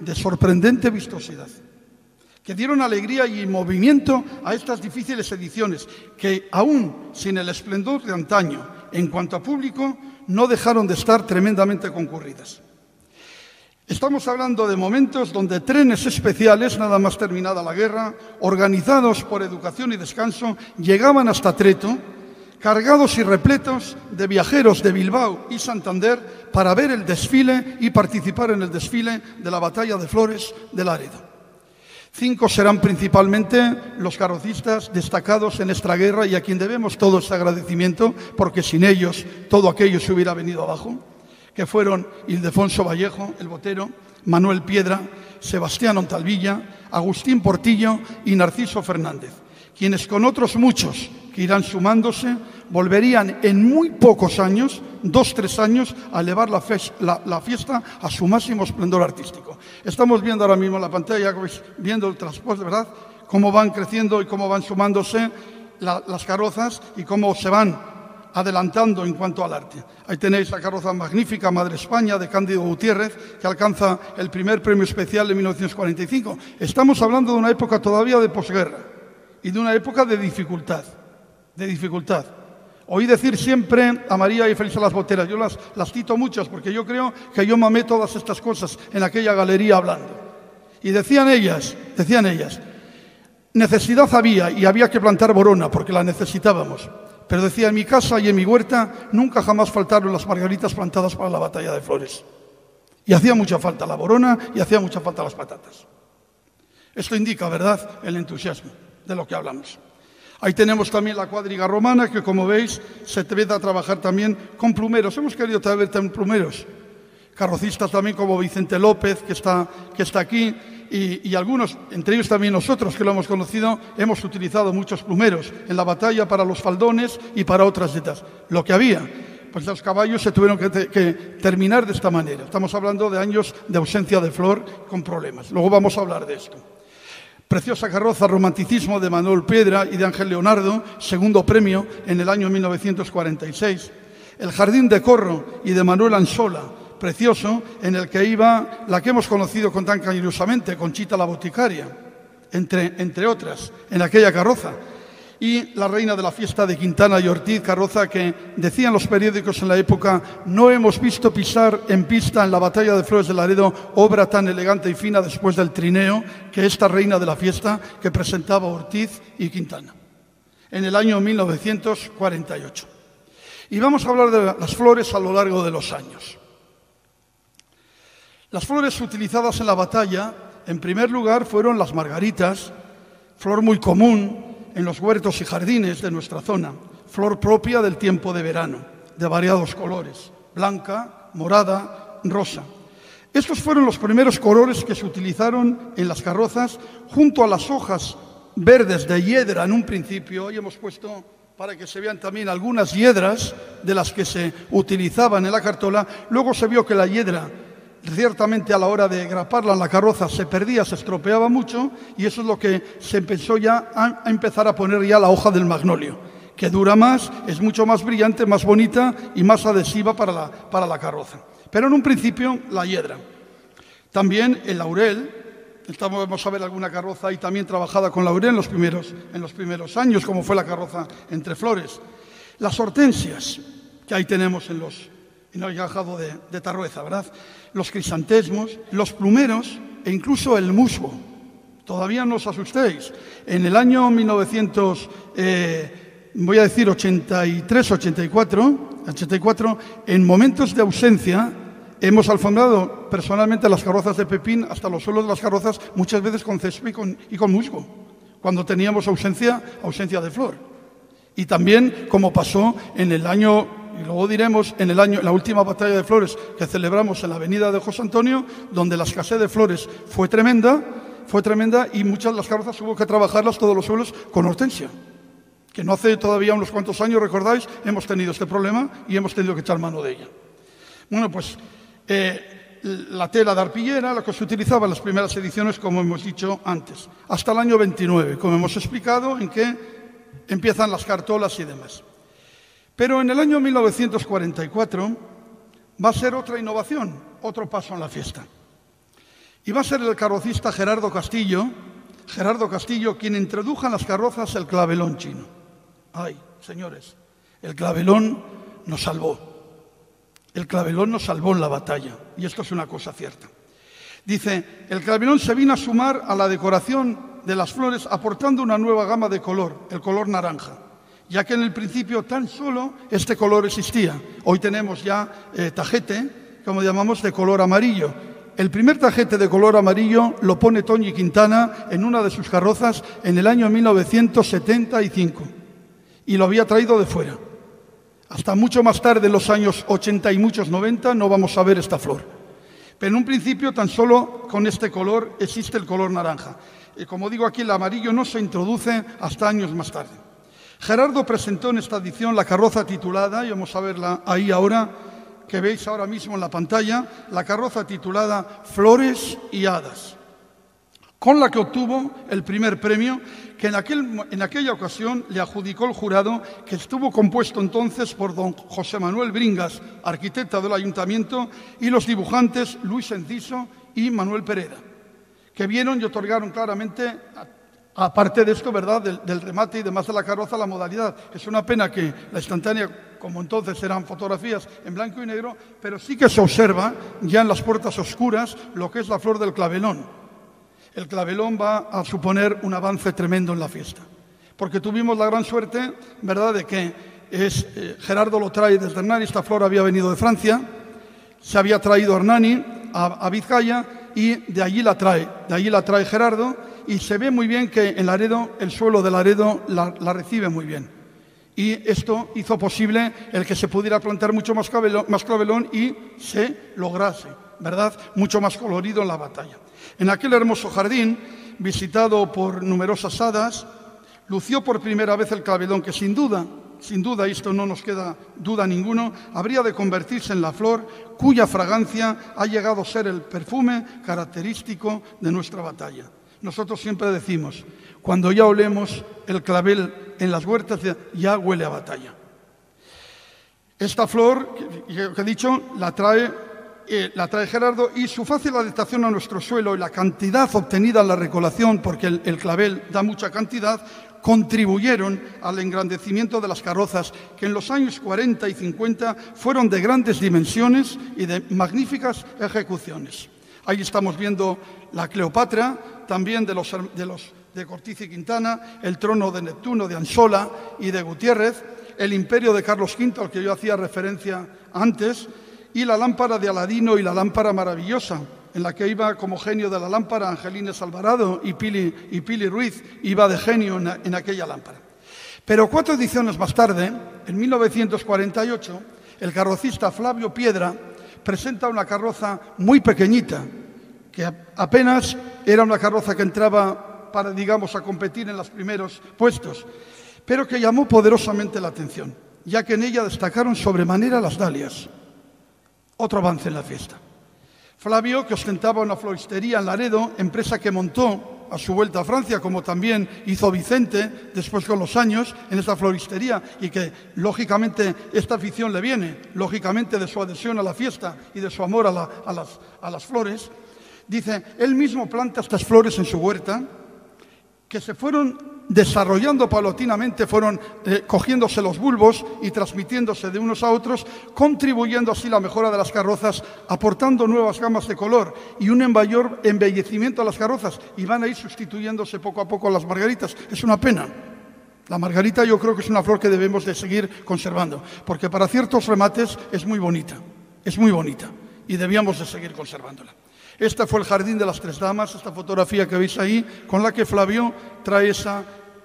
de sorprendente vistosidad, que dieron alegría y movimiento a estas difíciles ediciones, que aún sin el esplendor de antaño, en cuanto a público, no dejaron de estar tremendamente concurridas. Estamos hablando de momentos donde trenes especiales, nada más terminada la guerra, organizados por Educación y Descanso, llegaban hasta Treto, cargados y repletos de viajeros de Bilbao y Santander para ver el desfile y participar en el desfile de la Batalla de Flores de Laredo. 5 serán principalmente los carrocistas destacados en esta guerra y a quien debemos todo este agradecimiento, porque sin ellos todo aquello se hubiera venido abajo, que fueron Ildefonso Vallejo, el botero, Manuel Piedra, Sebastián Ontalvilla, Agustín Portillo y Narciso Fernández, quienes con otros muchos que irán sumándose, volverían en muy pocos años, 2-3 años, a elevar la fiesta a su máximo esplendor artístico. Estamos viendo ahora mismo en la pantalla, viendo el transporte, ¿verdad?, cómo van creciendo y cómo van sumándose las carrozas y cómo se van adelantando en cuanto al arte. Ahí tenéis la carroza magnífica Madre España de Cándido Gutiérrez, que alcanza el primer premio especial en 1945. Estamos hablando de una época todavía de posguerra y de una época de dificultad. Oí decir siempre a María y Felisa las Boteras, yo las cito muchas porque yo creo que yo mamé todas estas cosas en aquella galería hablando. Y decían ellas, necesidad había y había que plantar borona porque la necesitábamos. Pero decía, en mi casa y en mi huerta nunca jamás faltaron las margaritas plantadas para la Batalla de Flores. Y hacía mucha falta la borona y hacía mucha falta las patatas. Esto indica, ¿verdad?, el entusiasmo de lo que hablamos. Ahí tenemos también la cuadriga romana, que como veis se empieza a trabajar también con plumeros. Hemos querido traer también plumeros, carrocistas también como Vicente López, que está aquí, y algunos, entre ellos también nosotros que lo hemos conocido, hemos utilizado muchos plumeros en la batalla para los faldones y para otras dietas. Lo que había, pues los caballos se tuvieron que terminar de esta manera. Estamos hablando de años de ausencia de flor con problemas. Luego vamos a hablar de esto. Preciosa carroza Romanticismo de Manuel Piedra y de Ángel Leonardo, segundo premio en el año 1946. El Jardín de Corro y de Manuel Ansola, precioso, en el que iba la que hemos conocido con tan cariñosamente, Conchita la Boticaria, entre otras, en aquella carroza. Y la reina de la fiesta de Quintana y Ortiz, carroza que decían los periódicos en la época, no hemos visto pisar en pista en la Batalla de Flores de Laredo obra tan elegante y fina después del trineo que esta reina de la fiesta que presentaba Ortiz y Quintana en el año 1948. Y vamos a hablar de las flores a lo largo de los años. Las flores utilizadas en la batalla, en primer lugar, fueron las margaritas, flor muy común en los huertos y jardines de nuestra zona, flor propia del tiempo de verano, de variados colores, blanca, morada, rosa. Estos fueron los primeros colores que se utilizaron en las carrozas, junto a las hojas verdes de hiedra en un principio. Hoy hemos puesto para que se vean también algunas hiedras de las que se utilizaban en la cartola. Luego se vio que la hiedra, ciertamente a la hora de graparla en la carroza, se perdía, se estropeaba mucho, y eso es lo que se empezó ya a empezar a poner ya la hoja del magnolio, que dura más, es mucho más brillante, más bonita y más adhesiva para la carroza. Pero en un principio la hiedra. También el laurel. Vamos a ver alguna carroza ahí también trabajada con laurel en los primeros años, como fue la carroza Entre Flores. Las hortensias, que ahí tenemos en el encajado de Tarrueza, ¿verdad? Los crisantesmos, los plumeros e incluso el musgo. Todavía no os asustéis. En el año 84, en momentos de ausencia, hemos alfombrado personalmente las carrozas de Pepín hasta los suelos de las carrozas, muchas veces con césped y con musgo, cuando teníamos ausencia de flor. Y también, como pasó en el año, y luego diremos, en la última batalla de flores que celebramos en la avenida de José Antonio, donde la escasez de flores fue tremenda, y muchas de las carrozas hubo que trabajarlas todos los suelos con hortensia. Que no hace todavía unos cuantos años, recordáis, hemos tenido este problema y hemos tenido que echar mano de ella. Bueno, pues la tela de arpillera, la que se utilizaba en las primeras ediciones, como hemos dicho antes, hasta el año 29, como hemos explicado, en que empiezan las cartolas y demás. Pero en el año 1944 va a ser otra innovación, otro paso en la fiesta. Y va a ser el carrocista Gerardo Castillo quien introdujo en las carrozas el clavelón chino. Ay, señores, el clavelón nos salvó. El clavelón nos salvó en la batalla, y esto es una cosa cierta. Dice, el clavelón se vino a sumar a la decoración de las flores aportando una nueva gama de color, el color naranja, ya que en el principio tan solo este color existía. Hoy tenemos ya tajete, como llamamos, de color amarillo. El primer tajete de color amarillo lo pone Toñi Quintana en una de sus carrozas en el año 1975, y lo había traído de fuera. Hasta mucho más tarde, en los años 80 y muchos 90, no vamos a ver esta flor. Pero en un principio, tan solo con este color existe el color naranja. Y como digo aquí, el amarillo no se introduce hasta años más tarde. Gerardo presentó en esta edición la carroza titulada, y vamos a verla ahí ahora, que veis ahora mismo en la pantalla, la carroza titulada Flores y Hadas, con la que obtuvo el primer premio, que en aquella ocasión le adjudicó el jurado, que estuvo compuesto entonces por don José Manuel Bringas, arquitecto del ayuntamiento, y los dibujantes Luis Enciso y Manuel Pereda, que vieron y otorgaron claramente, aparte de esto, ¿verdad?, del remate y demás de la carroza, la modalidad. Es una pena que la instantánea, como entonces eran fotografías en blanco y negro, pero sí que se observa ya en las puertas oscuras lo que es la flor del clavelón. El clavelón va a suponer un avance tremendo en la fiesta, porque tuvimos la gran suerte, ¿verdad?, de que Gerardo lo trae desde Hernani. Esta flor había venido de Francia, se había traído Hernani a Vizcaya, y de allí la trae Gerardo, y se ve muy bien que en Laredo, el suelo de Laredo la recibe muy bien. Y esto hizo posible el que se pudiera plantar mucho más clavelón y se lograse, ¿verdad?, mucho más colorido en la batalla. En aquel hermoso jardín, visitado por numerosas hadas, lució por primera vez el clavelón, que sin duda, y esto no nos queda duda ninguno, habría de convertirse en la flor cuya fragancia ha llegado a ser el perfume característico de nuestra batalla. Nosotros siempre decimos, cuando ya olemos el clavel en las huertas, ya huele a batalla. Esta flor, que he dicho, la trae Gerardo, y su fácil adaptación a nuestro suelo y la cantidad obtenida en la recolección, porque el clavel da mucha cantidad, contribuyeron al engrandecimiento de las carrozas, que en los años 40 y 50 fueron de grandes dimensiones y de magníficas ejecuciones. Ahí estamos viendo la Cleopatra, también de Cortiz y Quintana, el trono de Neptuno, de Ansola y de Gutiérrez, el imperio de Carlos V, al que yo hacía referencia antes, y la lámpara de Aladino y la lámpara maravillosa, en la que iba como genio de la lámpara Angelines Alvarado, y Pili Ruiz iba de genio en aquella lámpara. Pero 4 ediciones más tarde, en 1948, el carrocista Flavio Piedra presenta una carroza muy pequeñita, que apenas era una carroza que entraba para, digamos, a competir en los primeros puestos. pero que llamó poderosamente la atención, ya que en ella destacaron sobremanera las dalias. Otro avance en la fiesta. Flavio, que ostentaba una floristería en Laredo, empresa que montó a su vuelta a Francia, como también hizo Vicente después con los años en esta floristería, y que lógicamente esta afición le viene, lógicamente de su adhesión a la fiesta y de su amor a las flores. Dice, él mismo planta estas flores en su huerta, que se fueron desarrollando paulatinamente, fueron cogiéndose los bulbos y transmitiéndose de unos a otros, contribuyendo así a la mejora de las carrozas, aportando nuevas gamas de color y un mayor embellecimiento a las carrozas, y van a ir sustituyéndose poco a poco las margaritas. Es una pena. La margarita yo creo que es una flor que debemos de seguir conservando, porque para ciertos remates es muy bonita, y debíamos de seguir conservándola. Este fue el Jardín de las Tres Damas, esta fotografía que veis ahí, con la que Flavio trae esa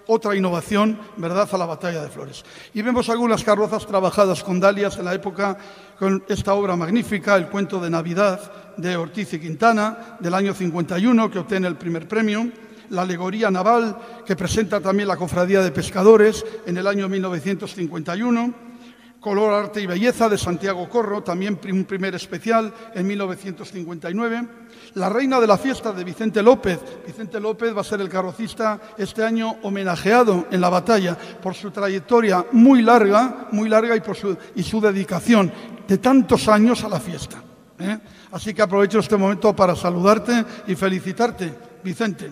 otra innovación, ¿verdad?, a la batalla de Flores. Y vemos algunas carrozas trabajadas con dalias en la época, con esta obra magnífica, El cuento de Navidad, de Ortiz y Quintana, del año 51, que obtiene el primer premio. La alegoría naval, que presenta también la Cofradía de Pescadores en el año 1951. Color, arte y belleza, de Santiago Corro, también un primer especial en 1959. La reina de la fiesta, de Vicente López. Vicente López va a ser el carrocista este año homenajeado en la batalla por su trayectoria muy larga y su dedicación de tantos años a la fiesta. Así que aprovecho este momento para saludarte y felicitarte, Vicente.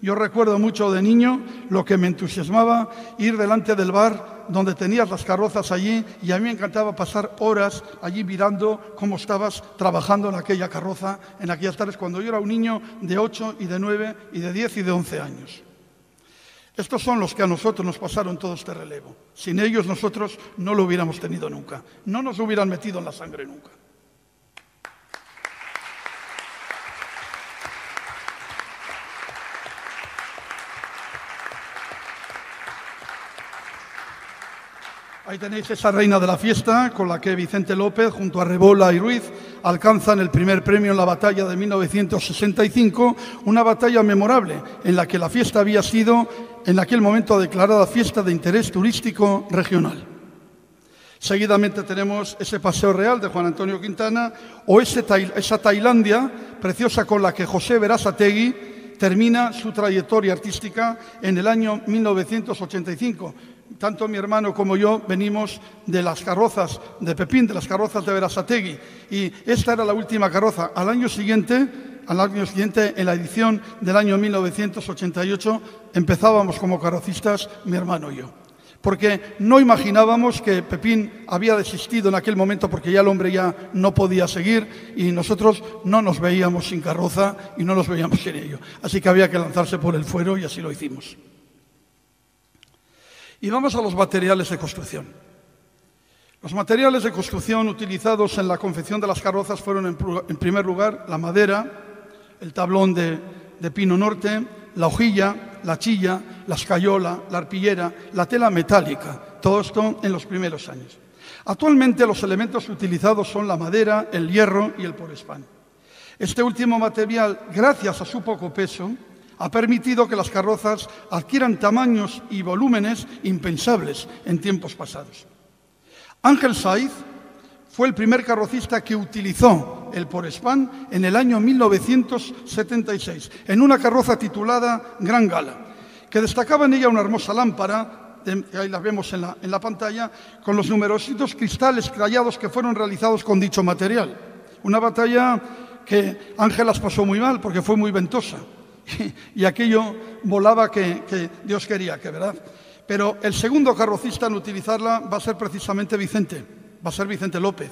Yo recuerdo mucho de niño lo que me entusiasmaba ir delante del bar donde tenías las carrozas allí, y a mí me encantaba pasar horas allí mirando cómo estabas trabajando en aquella carroza en aquellas tardes, cuando yo era un niño de 8 y de 9 y de 10 y de 11 años. Estos son los que a nosotros nos pasaron todo este relevo. Sin ellos nosotros no lo hubiéramos tenido nunca, no nos hubieran metido en la sangre nunca. Ahí tenéis esa reina de la fiesta con la que Vicente López, junto a Rebola y Ruiz, alcanzan el primer premio en la batalla de 1965, una batalla memorable en la que la fiesta había sido en aquel momento declarada fiesta de interés turístico regional. Seguidamente tenemos ese Paseo Real de Juan Antonio Quintana o esa Tailandia preciosa con la que José Berasategui termina su trayectoria artística en el año 1985. Tanto mi hermano como yo venimos de las carrozas de Pepín, de las carrozas de Berasategui, y esta era la última carroza. Al año siguiente, en la edición del año 1988, empezábamos como carrocistas mi hermano y yo, porque no imaginábamos que Pepín había desistido en aquel momento, porque ya el hombre ya no podía seguir y nosotros no nos veíamos sin carroza y no nos veíamos sin ello. Así que había que lanzarse por el fuero y así lo hicimos. Y vamos a los materiales de construcción. Los materiales de construcción utilizados en la confección de las carrozas fueron, en primer lugar, la madera, el tablón de pino norte, la hojilla, la chilla, la escayola, la arpillera, la tela metálica. Todo esto en los primeros años. Actualmente los elementos utilizados son la madera, el hierro y el porespán. Este último material, gracias a su poco peso, ha permitido que las carrozas adquieran tamaños y volúmenes impensables en tiempos pasados. Ángel Saiz fue el primer carrocista que utilizó el porespán en el año 1976, en una carroza titulada Gran Gala, que destacaba en ella una hermosa lámpara, que ahí la vemos en la pantalla, con los numerositos cristales crayados que fueron realizados con dicho material. Una batalla que Ángel las pasó muy mal porque fue muy ventosa. Y aquello volaba que Dios quería que, ¿verdad? Pero el segundo carrocista en utilizarla va a ser precisamente Vicente López,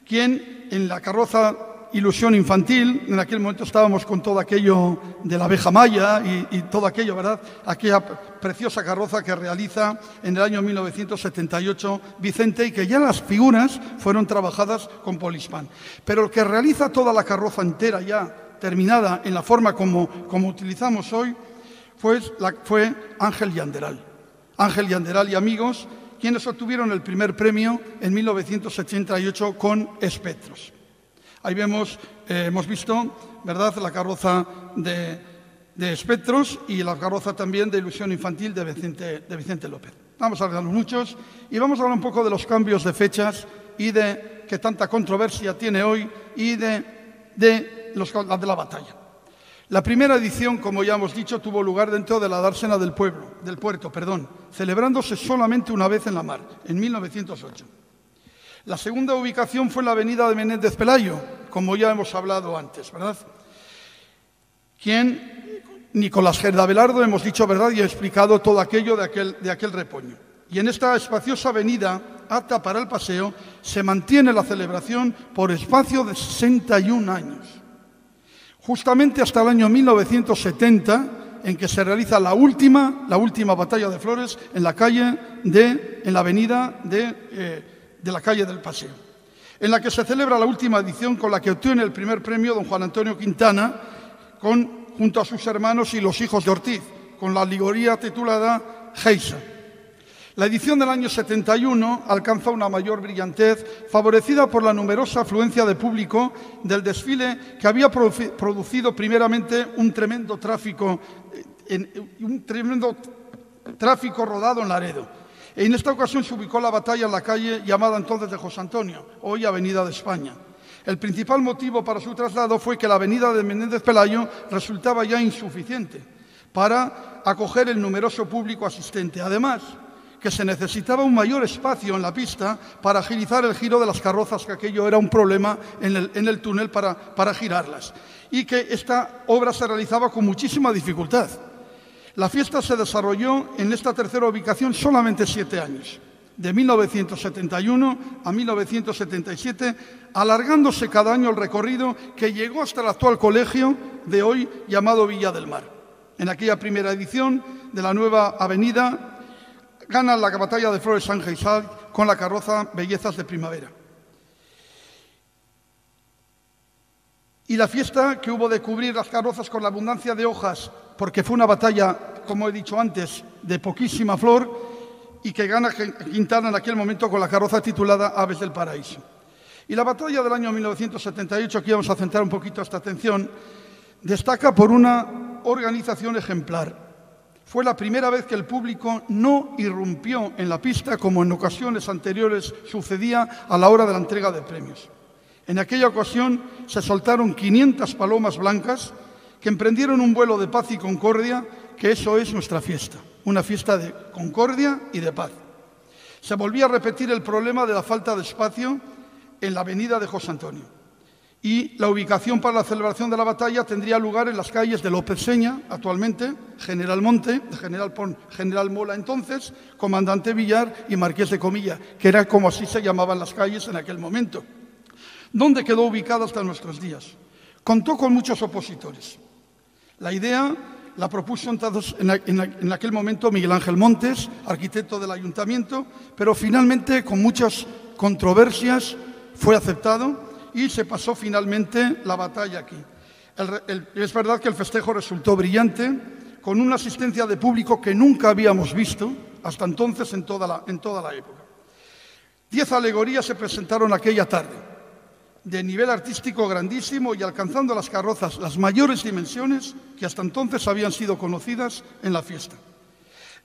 quien en la carroza Ilusión Infantil, en aquel momento estábamos con todo aquello de la abeja maya y todo aquello, ¿verdad? Aquella preciosa carroza que realiza en el año 1978 Vicente, y que ya las figuras fueron trabajadas con polispán. Pero el que realiza toda la carroza entera ya terminada en la forma como utilizamos hoy, fue Ángel Yanderal. Ángel Yanderal y amigos, quienes obtuvieron el primer premio en 1988 con Espectros. Ahí hemos visto, ¿verdad?, la carroza de Espectros y la carroza también de Ilusión Infantil de Vicente López. Vamos a hablar muchos y vamos a hablar un poco de los cambios de fechas y de qué tanta controversia tiene hoy y de la batalla. La primera edición, como ya hemos dicho, tuvo lugar dentro de la dársena del puerto, celebrándose solamente una vez en la mar, en 1908. La segunda ubicación fue en la avenida de Menéndez Pelayo, como ya hemos hablado antes, ¿verdad? Nicolás Gerda Abelardo, hemos dicho, ¿verdad? Y he explicado todo aquello de aquel repoño. Y en esta espaciosa avenida, apta para el paseo, se mantiene la celebración por espacio de 61 años. Justamente hasta el año 1970, en que se realiza la última batalla de flores en la avenida de la calle del Paseo, en la que se celebra la última edición, con la que obtiene el primer premio don Juan Antonio Quintana, junto a sus hermanos y los hijos de Ortiz, con la alegoría titulada Geisa. La edición del año 71 alcanza una mayor brillantez, favorecida por la numerosa afluencia de público del desfile, que había producido primeramente un tremendo tráfico rodado en Laredo. En esta ocasión se ubicó la batalla en la calle llamada entonces de José Antonio, hoy Avenida de España. El principal motivo para su traslado fue que la avenida de Menéndez Pelayo resultaba ya insuficiente para acoger el numeroso público asistente. Además, que se necesitaba un mayor espacio en la pista para agilizar el giro de las carrozas, que aquello era un problema en el túnel para girarlas, y que esta obra se realizaba con muchísima dificultad. La fiesta se desarrolló en esta tercera ubicación solamente 7 años, de 1971 a 1977, alargándose cada año el recorrido, que llegó hasta el actual colegio de hoy llamado Villa del Mar. En aquella primera edición de la nueva avenida gana la batalla de flores San Geisal con la carroza Bellezas de Primavera. Y la fiesta que hubo de cubrir las carrozas con la abundancia de hojas, porque fue una batalla, como he dicho antes, de poquísima flor, y que gana Quintana en aquel momento con la carroza titulada Aves del Paraíso. Y la batalla del año 1978, aquí vamos a centrar un poquito esta atención, destaca por una organización ejemplar. Fue la primera vez que el público no irrumpió en la pista, como en ocasiones anteriores sucedía a la hora de la entrega de premios. En aquella ocasión se soltaron 500 palomas blancas que emprendieron un vuelo de paz y concordia, que eso es nuestra fiesta, una fiesta de concordia y de paz. Se volvía a repetir el problema de la falta de espacio en la avenida de José Antonio. Y la ubicación para la celebración de la batalla tendría lugar en las calles de López Seña, actualmente, General Monte, General Mola entonces, Comandante Villar y Marqués de Comilla, que era como así se llamaban las calles en aquel momento, donde quedó ubicada hasta nuestros días. Contó con muchos opositores. La idea la propuso entonces en aquel momento Miguel Ángel Montes, arquitecto del ayuntamiento, pero finalmente, con muchas controversias, fue aceptado y se pasó finalmente la batalla aquí. Es verdad que el festejo resultó brillante, con una asistencia de público que nunca habíamos visto hasta entonces en toda la época. 10 alegorías se presentaron aquella tarde, de nivel artístico grandísimo y alcanzando las carrozas las mayores dimensiones que hasta entonces habían sido conocidas en la fiesta.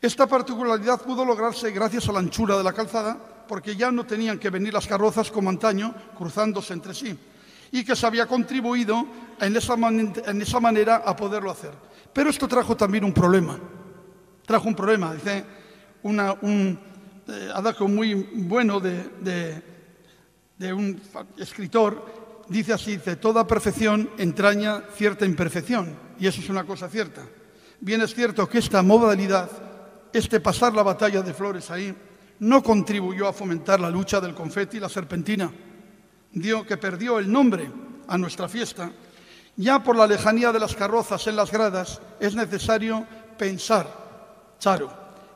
Esta particularidad pudo lograrse gracias a la anchura de la calzada, porque ya no tenían que venir las carrozas como antaño, cruzándose entre sí, y que se había contribuido en esa manera a poderlo hacer. Pero esto trajo también un problema. Dice un adagio muy bueno de un escritor, dice así, dice: toda perfección entraña cierta imperfección, y eso es una cosa cierta. Bien es cierto que esta modalidad, pasar la batalla de flores ahí, no contribuyó a fomentar la lucha del confeti y la serpentina, que perdió el nombre a nuestra fiesta. Ya por la lejanía de las carrozas en las gradas es necesario pensar, Charo,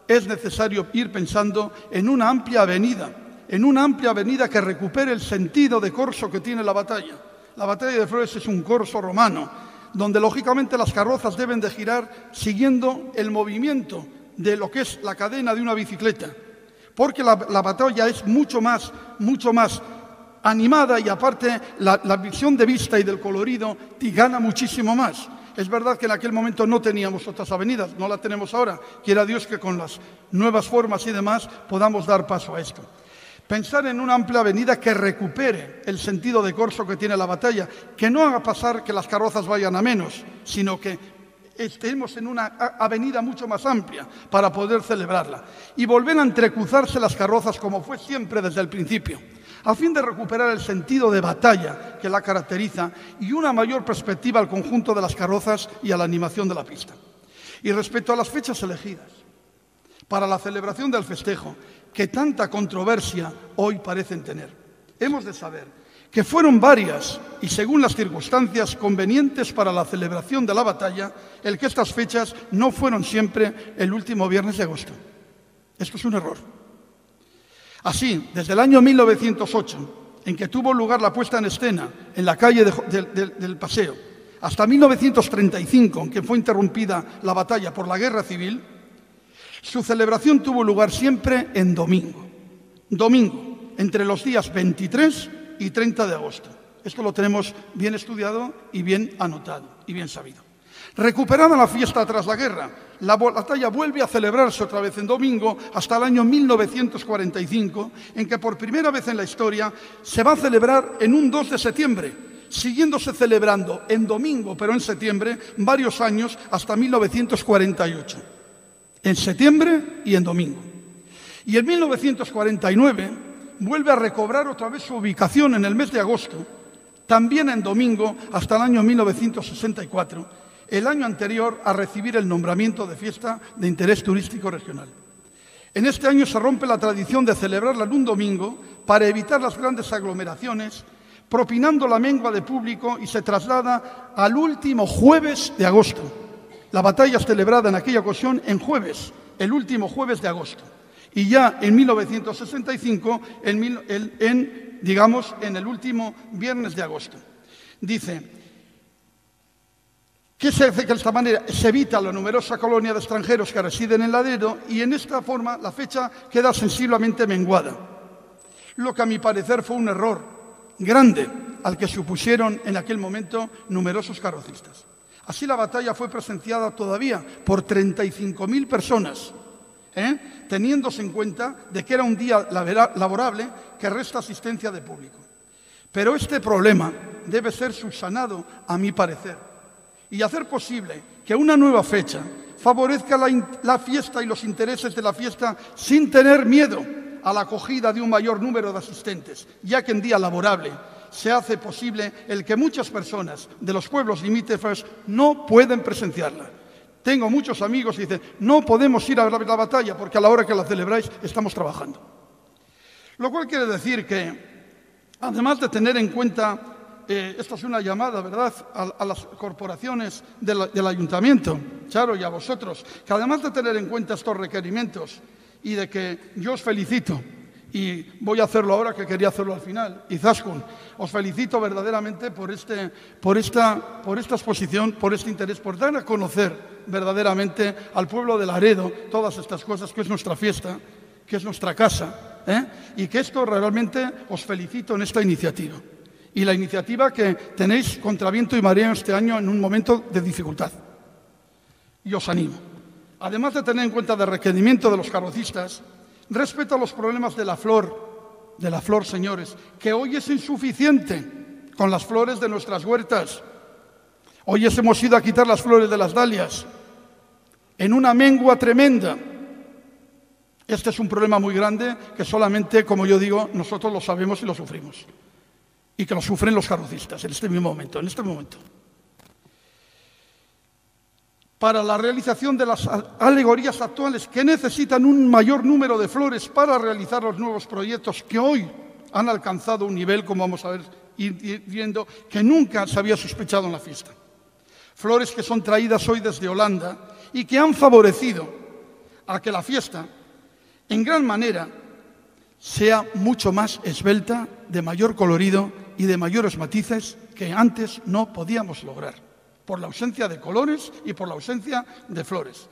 es necesario ir pensando en una amplia avenida que recupere el sentido de corso que tiene la batalla. La batalla de flores es un corso romano, donde lógicamente las carrozas deben de girar siguiendo el movimiento de lo que es la cadena de una bicicleta, porque la batalla es mucho más animada y aparte la visión de vista y del colorido te gana muchísimo más. Es verdad que en aquel momento no teníamos otras avenidas, no la tenemos ahora. Quiera Dios que con las nuevas formas y demás podamos dar paso a esto. Pensar en una amplia avenida que recupere el sentido de corso que tiene la batalla, que no haga pasar que las carrozas vayan a menos, sino que estemos en una avenida mucho más amplia para poder celebrarla. Y volver a entrecruzarse las carrozas como fue siempre desde el principio, a fin de recuperar el sentido de batalla que la caracteriza y una mayor perspectiva al conjunto de las carrozas y a la animación de la pista. Y respecto a las fechas elegidas para la celebración del festejo, que tanta controversia hoy parecen tener, hemos de saber que fueron varias y, según las circunstancias convenientes para la celebración de la batalla, el que estas fechas no fueron siempre el último viernes de agosto. Esto es un error. Así, desde el año 1908, en que tuvo lugar la puesta en escena en la calle del Paseo, hasta 1935, en que fue interrumpida la batalla por la Guerra Civil, su celebración tuvo lugar siempre en domingo. Domingo, entre los días 23 y 30 de agosto. Esto lo tenemos bien estudiado y bien anotado y bien sabido. Recuperada la fiesta tras la guerra, la batalla vuelve a celebrarse otra vez en domingo hasta el año 1945, en que por primera vez en la historia se va a celebrar en un 2 de septiembre, siguiéndose celebrando en domingo, pero en septiembre, varios años hasta 1948. En septiembre y en domingo. Y en 1949 vuelve a recobrar otra vez su ubicación en el mes de agosto, también en domingo hasta el año 1964, el año anterior a recibir el nombramiento de fiesta de interés turístico regional. En este año se rompe la tradición de celebrarla en un domingo para evitar las grandes aglomeraciones, propinando la mengua de público, y se traslada al último jueves de agosto. La batalla es celebrada en aquella ocasión en jueves, el último jueves de agosto. Y ya en 1965, en el último viernes de agosto. Dice que se hace que de esta manera se evita la numerosa colonia de extranjeros que residen en Laredo, y en esta forma la fecha queda sensiblemente menguada. Lo que a mi parecer fue un error grande al que se opusieron en aquel momento numerosos carrocistas. Así la batalla fue presenciada todavía por 35.000 personas, teniéndose en cuenta de que era un día laborable que resta asistencia de público. Pero este problema debe ser subsanado, a mi parecer, y hacer posible que una nueva fecha favorezca la fiesta y los intereses de la fiesta sin tener miedo a la acogida de un mayor número de asistentes, ya que en día laborable se hace posible el que muchas personas de los pueblos limítrofes no pueden presenciarla. Tengo muchos amigos que dicen, no podemos ir a ver la batalla porque a la hora que la celebráis estamos trabajando. Lo cual quiere decir que, además de tener en cuenta, esta es una llamada, ¿verdad?, a las corporaciones del ayuntamiento, Charo, y a vosotros, que además de tener en cuenta estos requerimientos y de que yo os felicito, y voy a hacerlo ahora que quería hacerlo al final, Izaskun, os felicito verdaderamente por esta exposición, por este interés, por dar a conocer verdaderamente al pueblo de Laredo todas estas cosas, que es nuestra fiesta, que es nuestra casa, y que esto realmente os felicito en esta iniciativa. Y la iniciativa que tenéis contra viento y marea este año en un momento de dificultad. Y os animo. Además de tener en cuenta el requerimiento de los carrocistas, respecto a los problemas de la flor, señores, que hoy es insuficiente con las flores de nuestras huertas. Hoy hemos ido a quitar las flores de las dalias en una mengua tremenda. Este es un problema muy grande que solamente, como yo digo, nosotros lo sabemos y lo sufrimos. Y que lo sufren los carrocistas en este mismo momento, Para la realización de las alegorías actuales, que necesitan un mayor número de flores para realizar los nuevos proyectos que hoy han alcanzado un nivel, como vamos a ir viendo, que nunca se había sospechado en la fiesta. Flores que son traídas hoy desde Holanda y que han favorecido a que la fiesta, en gran manera, sea mucho más esbelta, de mayor colorido y de mayores matices que antes no podíamos lograr, por la ausencia de colores y por la ausencia de flores.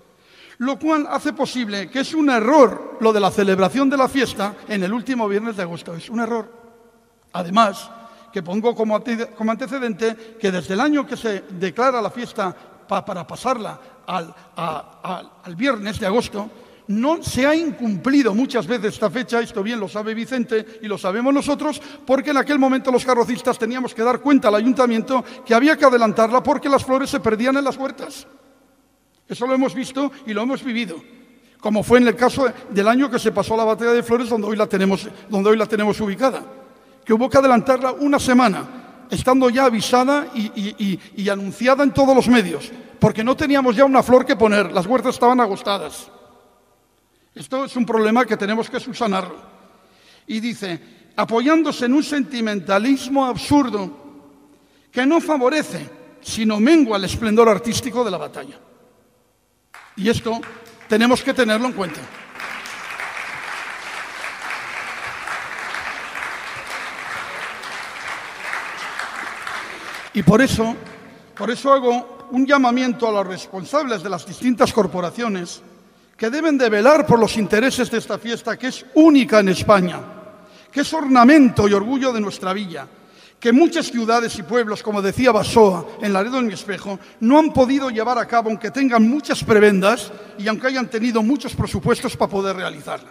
Lo cual hace posible que es un error lo de la celebración de la fiesta en el último viernes de agosto. Es un error. Además, que pongo como antecedente que desde el año que se declara la fiesta para pasarla al viernes de agosto, no se ha incumplido muchas veces esta fecha, esto bien lo sabe Vicente y lo sabemos nosotros, porque en aquel momento los carrocistas teníamos que dar cuenta al ayuntamiento que había que adelantarla porque las flores se perdían en las huertas. Eso lo hemos visto y lo hemos vivido, como fue en el caso del año que se pasó la batalla de flores, donde hoy la tenemos ubicada, que hubo que adelantarla una semana, estando ya avisada y anunciada en todos los medios, porque no teníamos ya una flor que poner, las huertas estaban agostadas. Esto es un problema que tenemos que subsanarlo. Y dice, apoyándose en un sentimentalismo absurdo que no favorece, sino mengua el esplendor artístico de la batalla. Y esto tenemos que tenerlo en cuenta. Y por eso hago un llamamiento a los responsables de las distintas corporaciones que deben de velar por los intereses de esta fiesta, que es única en España, que es ornamento y orgullo de nuestra villa, que muchas ciudades y pueblos, como decía Basoa en Laredo en mi Espejo, no han podido llevar a cabo, aunque tengan muchas prebendas y aunque hayan tenido muchos presupuestos para poder realizarla.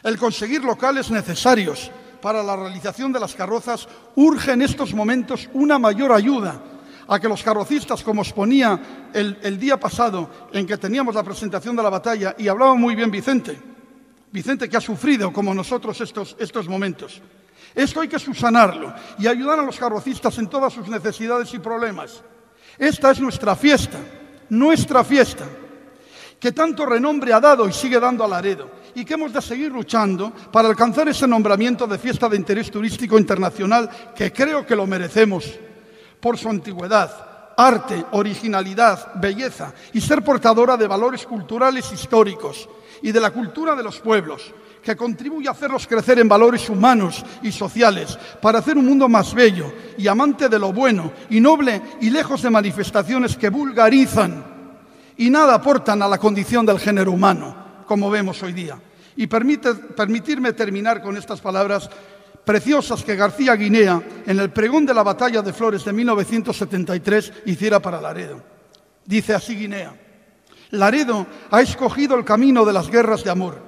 El conseguir locales necesarios para la realización de las carrozas urge en estos momentos una mayor ayuda a que los carrocistas, como os ponía el día pasado en que teníamos la presentación de la batalla, y hablaba muy bien Vicente que ha sufrido como nosotros estos momentos. Esto hay que subsanarlo y ayudar a los carrocistas en todas sus necesidades y problemas. Esta es nuestra fiesta, que tanto renombre ha dado y sigue dando a Laredo, y que hemos de seguir luchando para alcanzar ese nombramiento de fiesta de interés turístico internacional que creo que lo merecemos, por su antigüedad, arte, originalidad, belleza y ser portadora de valores culturales históricos y de la cultura de los pueblos, que contribuye a hacerlos crecer en valores humanos y sociales para hacer un mundo más bello y amante de lo bueno y noble y lejos de manifestaciones que vulgarizan y nada aportan a la condición del género humano, como vemos hoy día. Y permitirme terminar con estas palabras preciosas que García Guinea, en el pregón de la Batalla de Flores de 1973, hiciera para Laredo. Dice así Guinea: Laredo ha escogido el camino de las guerras de amor,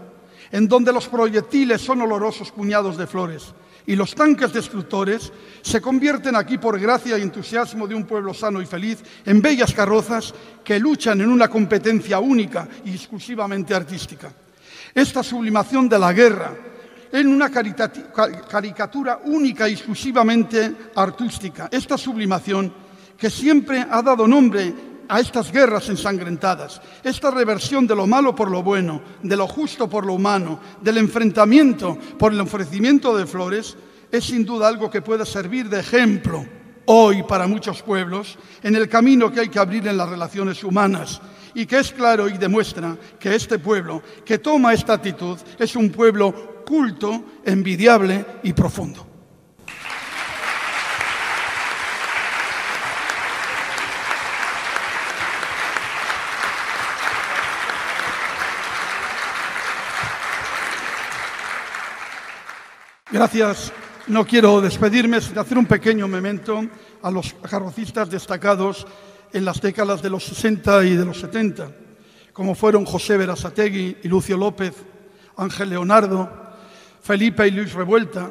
en donde los proyectiles son olorosos puñados de flores y los tanques destructores se convierten aquí por gracia y entusiasmo de un pueblo sano y feliz en bellas carrozas que luchan en una competencia única y exclusivamente artística. Esta sublimación de la guerra en una caricatura única y exclusivamente artística. Esta sublimación que siempre ha dado nombre a estas guerras ensangrentadas, esta reversión de lo malo por lo bueno, de lo justo por lo humano, del enfrentamiento por el ofrecimiento de flores, es sin duda algo que puede servir de ejemplo hoy para muchos pueblos en el camino que hay que abrir en las relaciones humanas, y que es claro y demuestra que este pueblo que toma esta actitud es un pueblo culto, envidiable y profundo. Gracias. No quiero despedirme sin hacer un pequeño memento a los carrocistas destacados en las décadas de los 60 y de los 70, como fueron José Berasategui y Lucio López, Ángel Leonardo, Felipe y Luis Revuelta,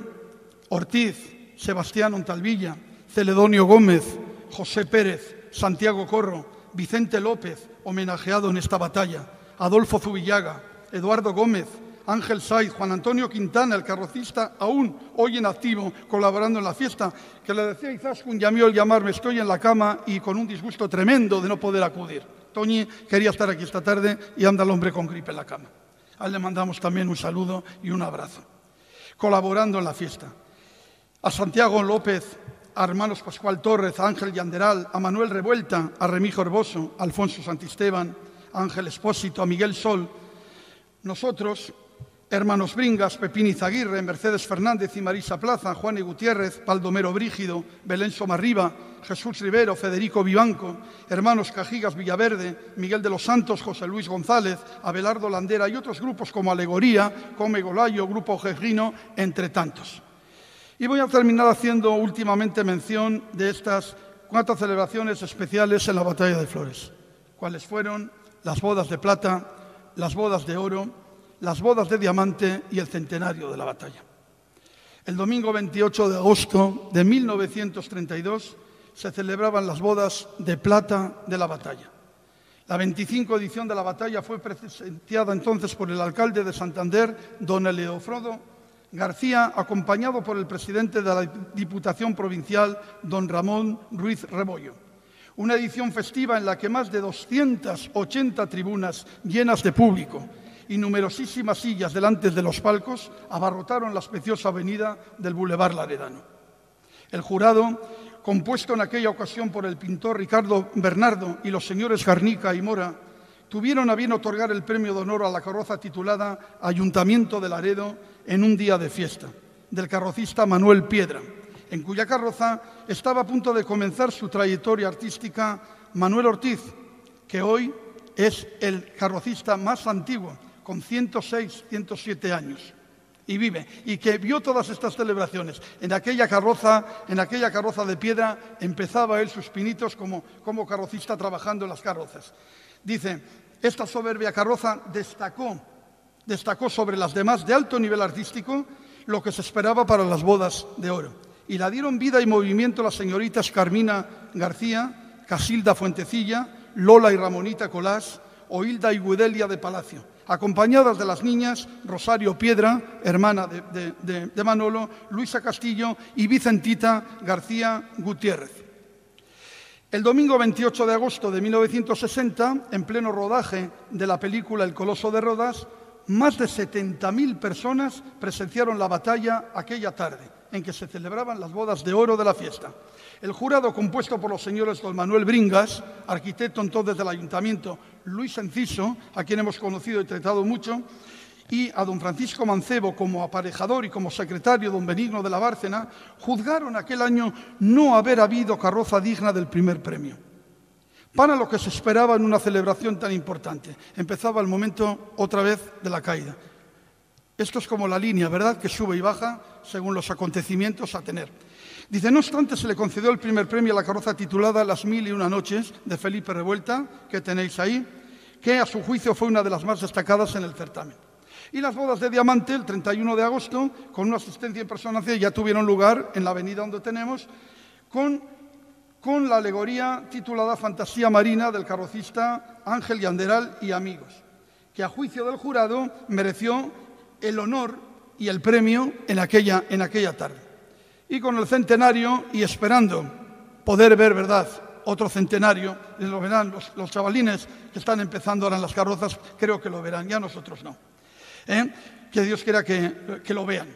Ortiz, Sebastián Ontalvilla, Celedonio Gómez, José Pérez, Santiago Corro, Vicente López, homenajeado en esta batalla, Adolfo Zubillaga, Eduardo Gómez, Ángel Saiz, Juan Antonio Quintana, el carrocista aún hoy en activo, colaborando en la fiesta, que le decía Izaskun y a mí al llamarme estoy en la cama y con un disgusto tremendo de no poder acudir. Toñi quería estar aquí esta tarde y anda el hombre con gripe en la cama. A él le mandamos también un saludo y un abrazo. Colaborando en la fiesta. A Santiago López, a hermanos Pascual Torres, a Ángel Yanderal, a Manuel Revuelta, a Remigio Herboso, a Alfonso Santisteban, a Ángel Espósito, a Miguel Sol. Nosotros, hermanos Bringas, Pepín Izaguirre, Mercedes Fernández y Marisa Plaza, Juan y Gutiérrez, Baldomero Brígido, Belén Somarriba, Jesús Rivero, Federico Vivanco, hermanos Cajigas Villaverde, Miguel de los Santos, José Luis González, Abelardo Landera y otros grupos como Alegoría, Come Golayo, Grupo Ojejino, entre tantos. Y voy a terminar haciendo últimamente mención de estas 4 celebraciones especiales en la Batalla de Flores, cuáles fueron las bodas de plata, las bodas de oro, las bodas de diamante y el centenario de la batalla. El domingo 28 de agosto de 1932 se celebraban las bodas de plata de la batalla. La 25 edición de la batalla fue presenciada entonces por el alcalde de Santander, don Eleofrodo García, acompañado por el presidente de la Diputación Provincial, don Ramón Ruiz Rebollo. Una edición festiva en la que más de 280 tribunas llenas de público y numerosísimas sillas delante de los palcos abarrotaron la espaciosa avenida del Boulevard Laredano. El jurado, compuesto en aquella ocasión por el pintor Ricardo Bernardo y los señores Garnica y Mora, tuvieron a bien otorgar el premio de honor a la carroza titulada Ayuntamiento de Laredo en un día de fiesta, del carrocista Manuel Piedra, en cuya carroza estaba a punto de comenzar su trayectoria artística Manuel Ortiz, que hoy es el carrocista más antiguo, con 106, 107 años, y vive, y que vio todas estas celebraciones. En aquella carroza de piedra empezaba él sus pinitos como carrocista trabajando en las carrozas. Dice, esta soberbia carroza destacó sobre las demás de alto nivel artístico lo que se esperaba para las bodas de oro. Y la dieron vida y movimiento las señoritas Carmina García, Casilda Fuentecilla, Lola y Ramonita Colás, o Hilda y Gudelia de Palacio, acompañadas de las niñas Rosario Piedra, hermana de Manolo, Luisa Castillo y Vicentita García Gutiérrez. El domingo 28 de agosto de 1960, en pleno rodaje de la película El Coloso de Rodas, más de 70.000 personas presenciaron la batalla aquella tarde, en que se celebraban las bodas de oro de la fiesta. El jurado, compuesto por los señores don Manuel Bringas, arquitecto entonces del ayuntamiento, Luis Enciso, a quien hemos conocido y tratado mucho, y a don Francisco Mancebo como aparejador y como secretario don Benigno de la Bárcena, juzgaron aquel año no haber habido carroza digna del primer premio. Para lo que se esperaba en una celebración tan importante. Empezaba el momento otra vez de la caída. Esto es como la línea, ¿verdad?, que sube y baja según los acontecimientos a tener. Dice, no obstante, se le concedió el primer premio a la carroza titulada Las 1001 noches, de Felipe Revuelta, que tenéis ahí, que a su juicio fue una de las más destacadas en el certamen. Y las bodas de diamante, el 31 de agosto, con una asistencia en persona, ya tuvieron lugar en la avenida donde tenemos, con la alegoría titulada Fantasía Marina del carrocista Ángel Yanderal y amigos, que a juicio del jurado mereció el honor y el premio en aquella tarde. Y con el centenario, y esperando poder ver, ¿verdad?, otro centenario, lo verán los chavalines que están empezando ahora en las carrozas, creo que lo verán, ya nosotros no. Que Dios quiera que lo vean.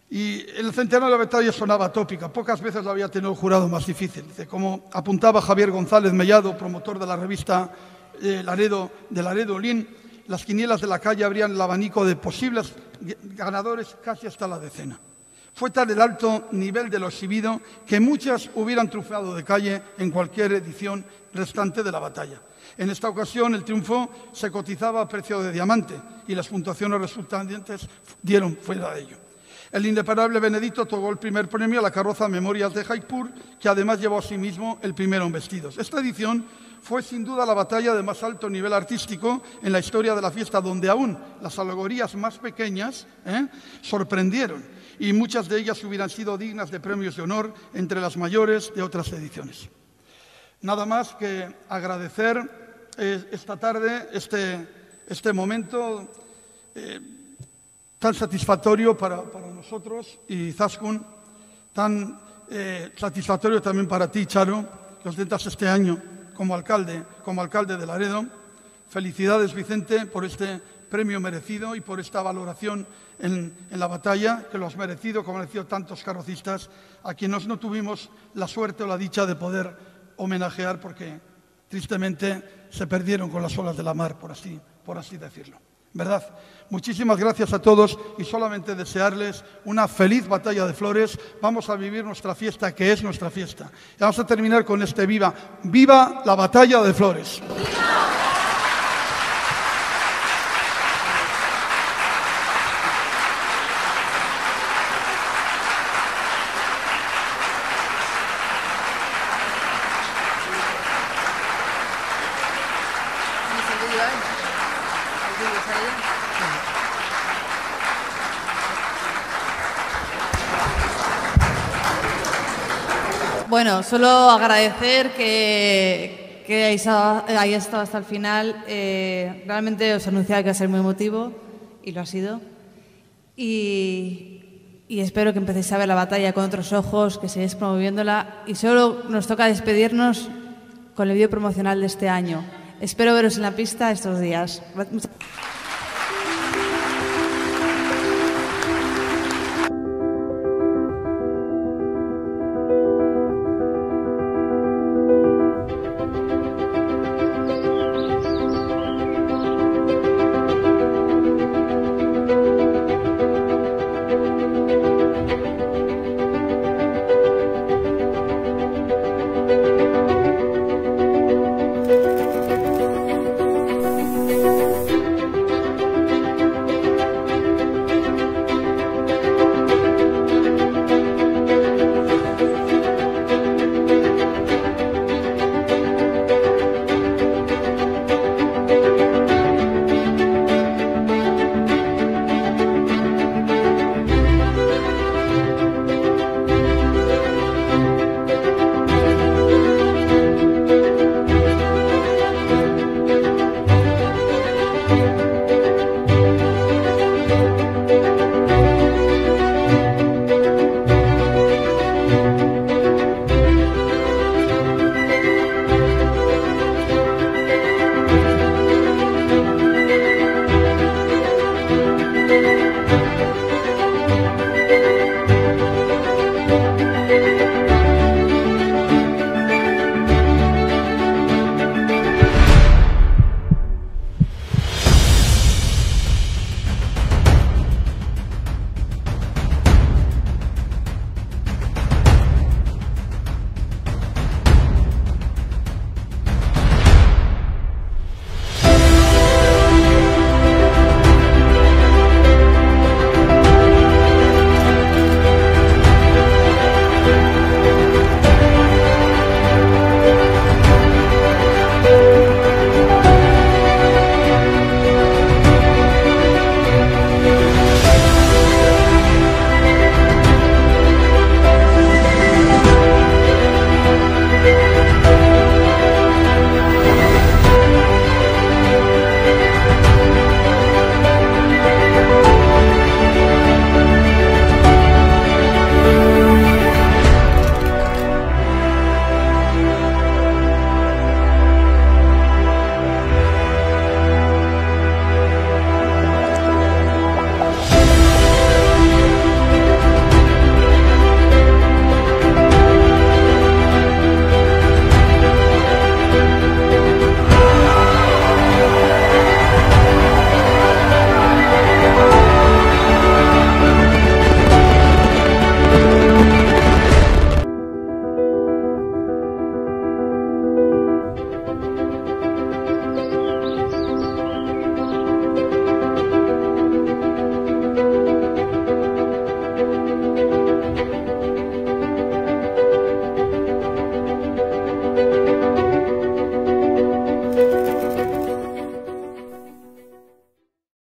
Y el centenario de la batalla sonaba tópica, pocas veces lo había tenido el jurado más difícil. Dice, como apuntaba Javier González Mellado, promotor de la revista Laredo Olín, las quinielas de la calle abrían el abanico de posibles ganadores casi hasta la decena. Fue tal el alto nivel de lo exhibido que muchas hubieran triunfado de calle en cualquier edición restante de la batalla. En esta ocasión el triunfo se cotizaba a precio de diamante y las puntuaciones resultantes dieron fuera de ello. El inseparable Benedito otorgó el primer premio a la carroza Memorias de Jaipur, que además llevó a sí mismo el primero en vestidos. Esta edición fue sin duda la batalla de más alto nivel artístico en la historia de la fiesta, donde aún las alegorías más pequeñas sorprendieron, y muchas de ellas hubieran sido dignas de premios de honor entre las mayores de otras ediciones. Nada más que agradecer esta tarde este momento tan satisfactorio para nosotros y Zaskun, tan satisfactorio también para ti, Charo, que ostentas este año como alcalde de Laredo. Felicidades, Vicente, por este premio merecido y por esta valoración en la batalla, que lo has merecido, como han merecido tantos carrocistas, a quienes no tuvimos la suerte o la dicha de poder homenajear porque tristemente se perdieron con las olas de la mar, por así decirlo. ¿Verdad? Muchísimas gracias a todos y solamente desearles una feliz batalla de Flores. Vamos a vivir nuestra fiesta, que es nuestra fiesta. Y vamos a terminar con este viva. ¡Viva la batalla de Flores! ¡Viva! Bueno, solo agradecer que hayáis estado hasta el final. Realmente os anunciaba que iba a ser muy emotivo y lo ha sido. Y espero que empecéis a ver la batalla con otros ojos, que sigáis promoviéndola. Y solo nos toca despedirnos con el vídeo promocional de este año. Espero veros en la pista estos días.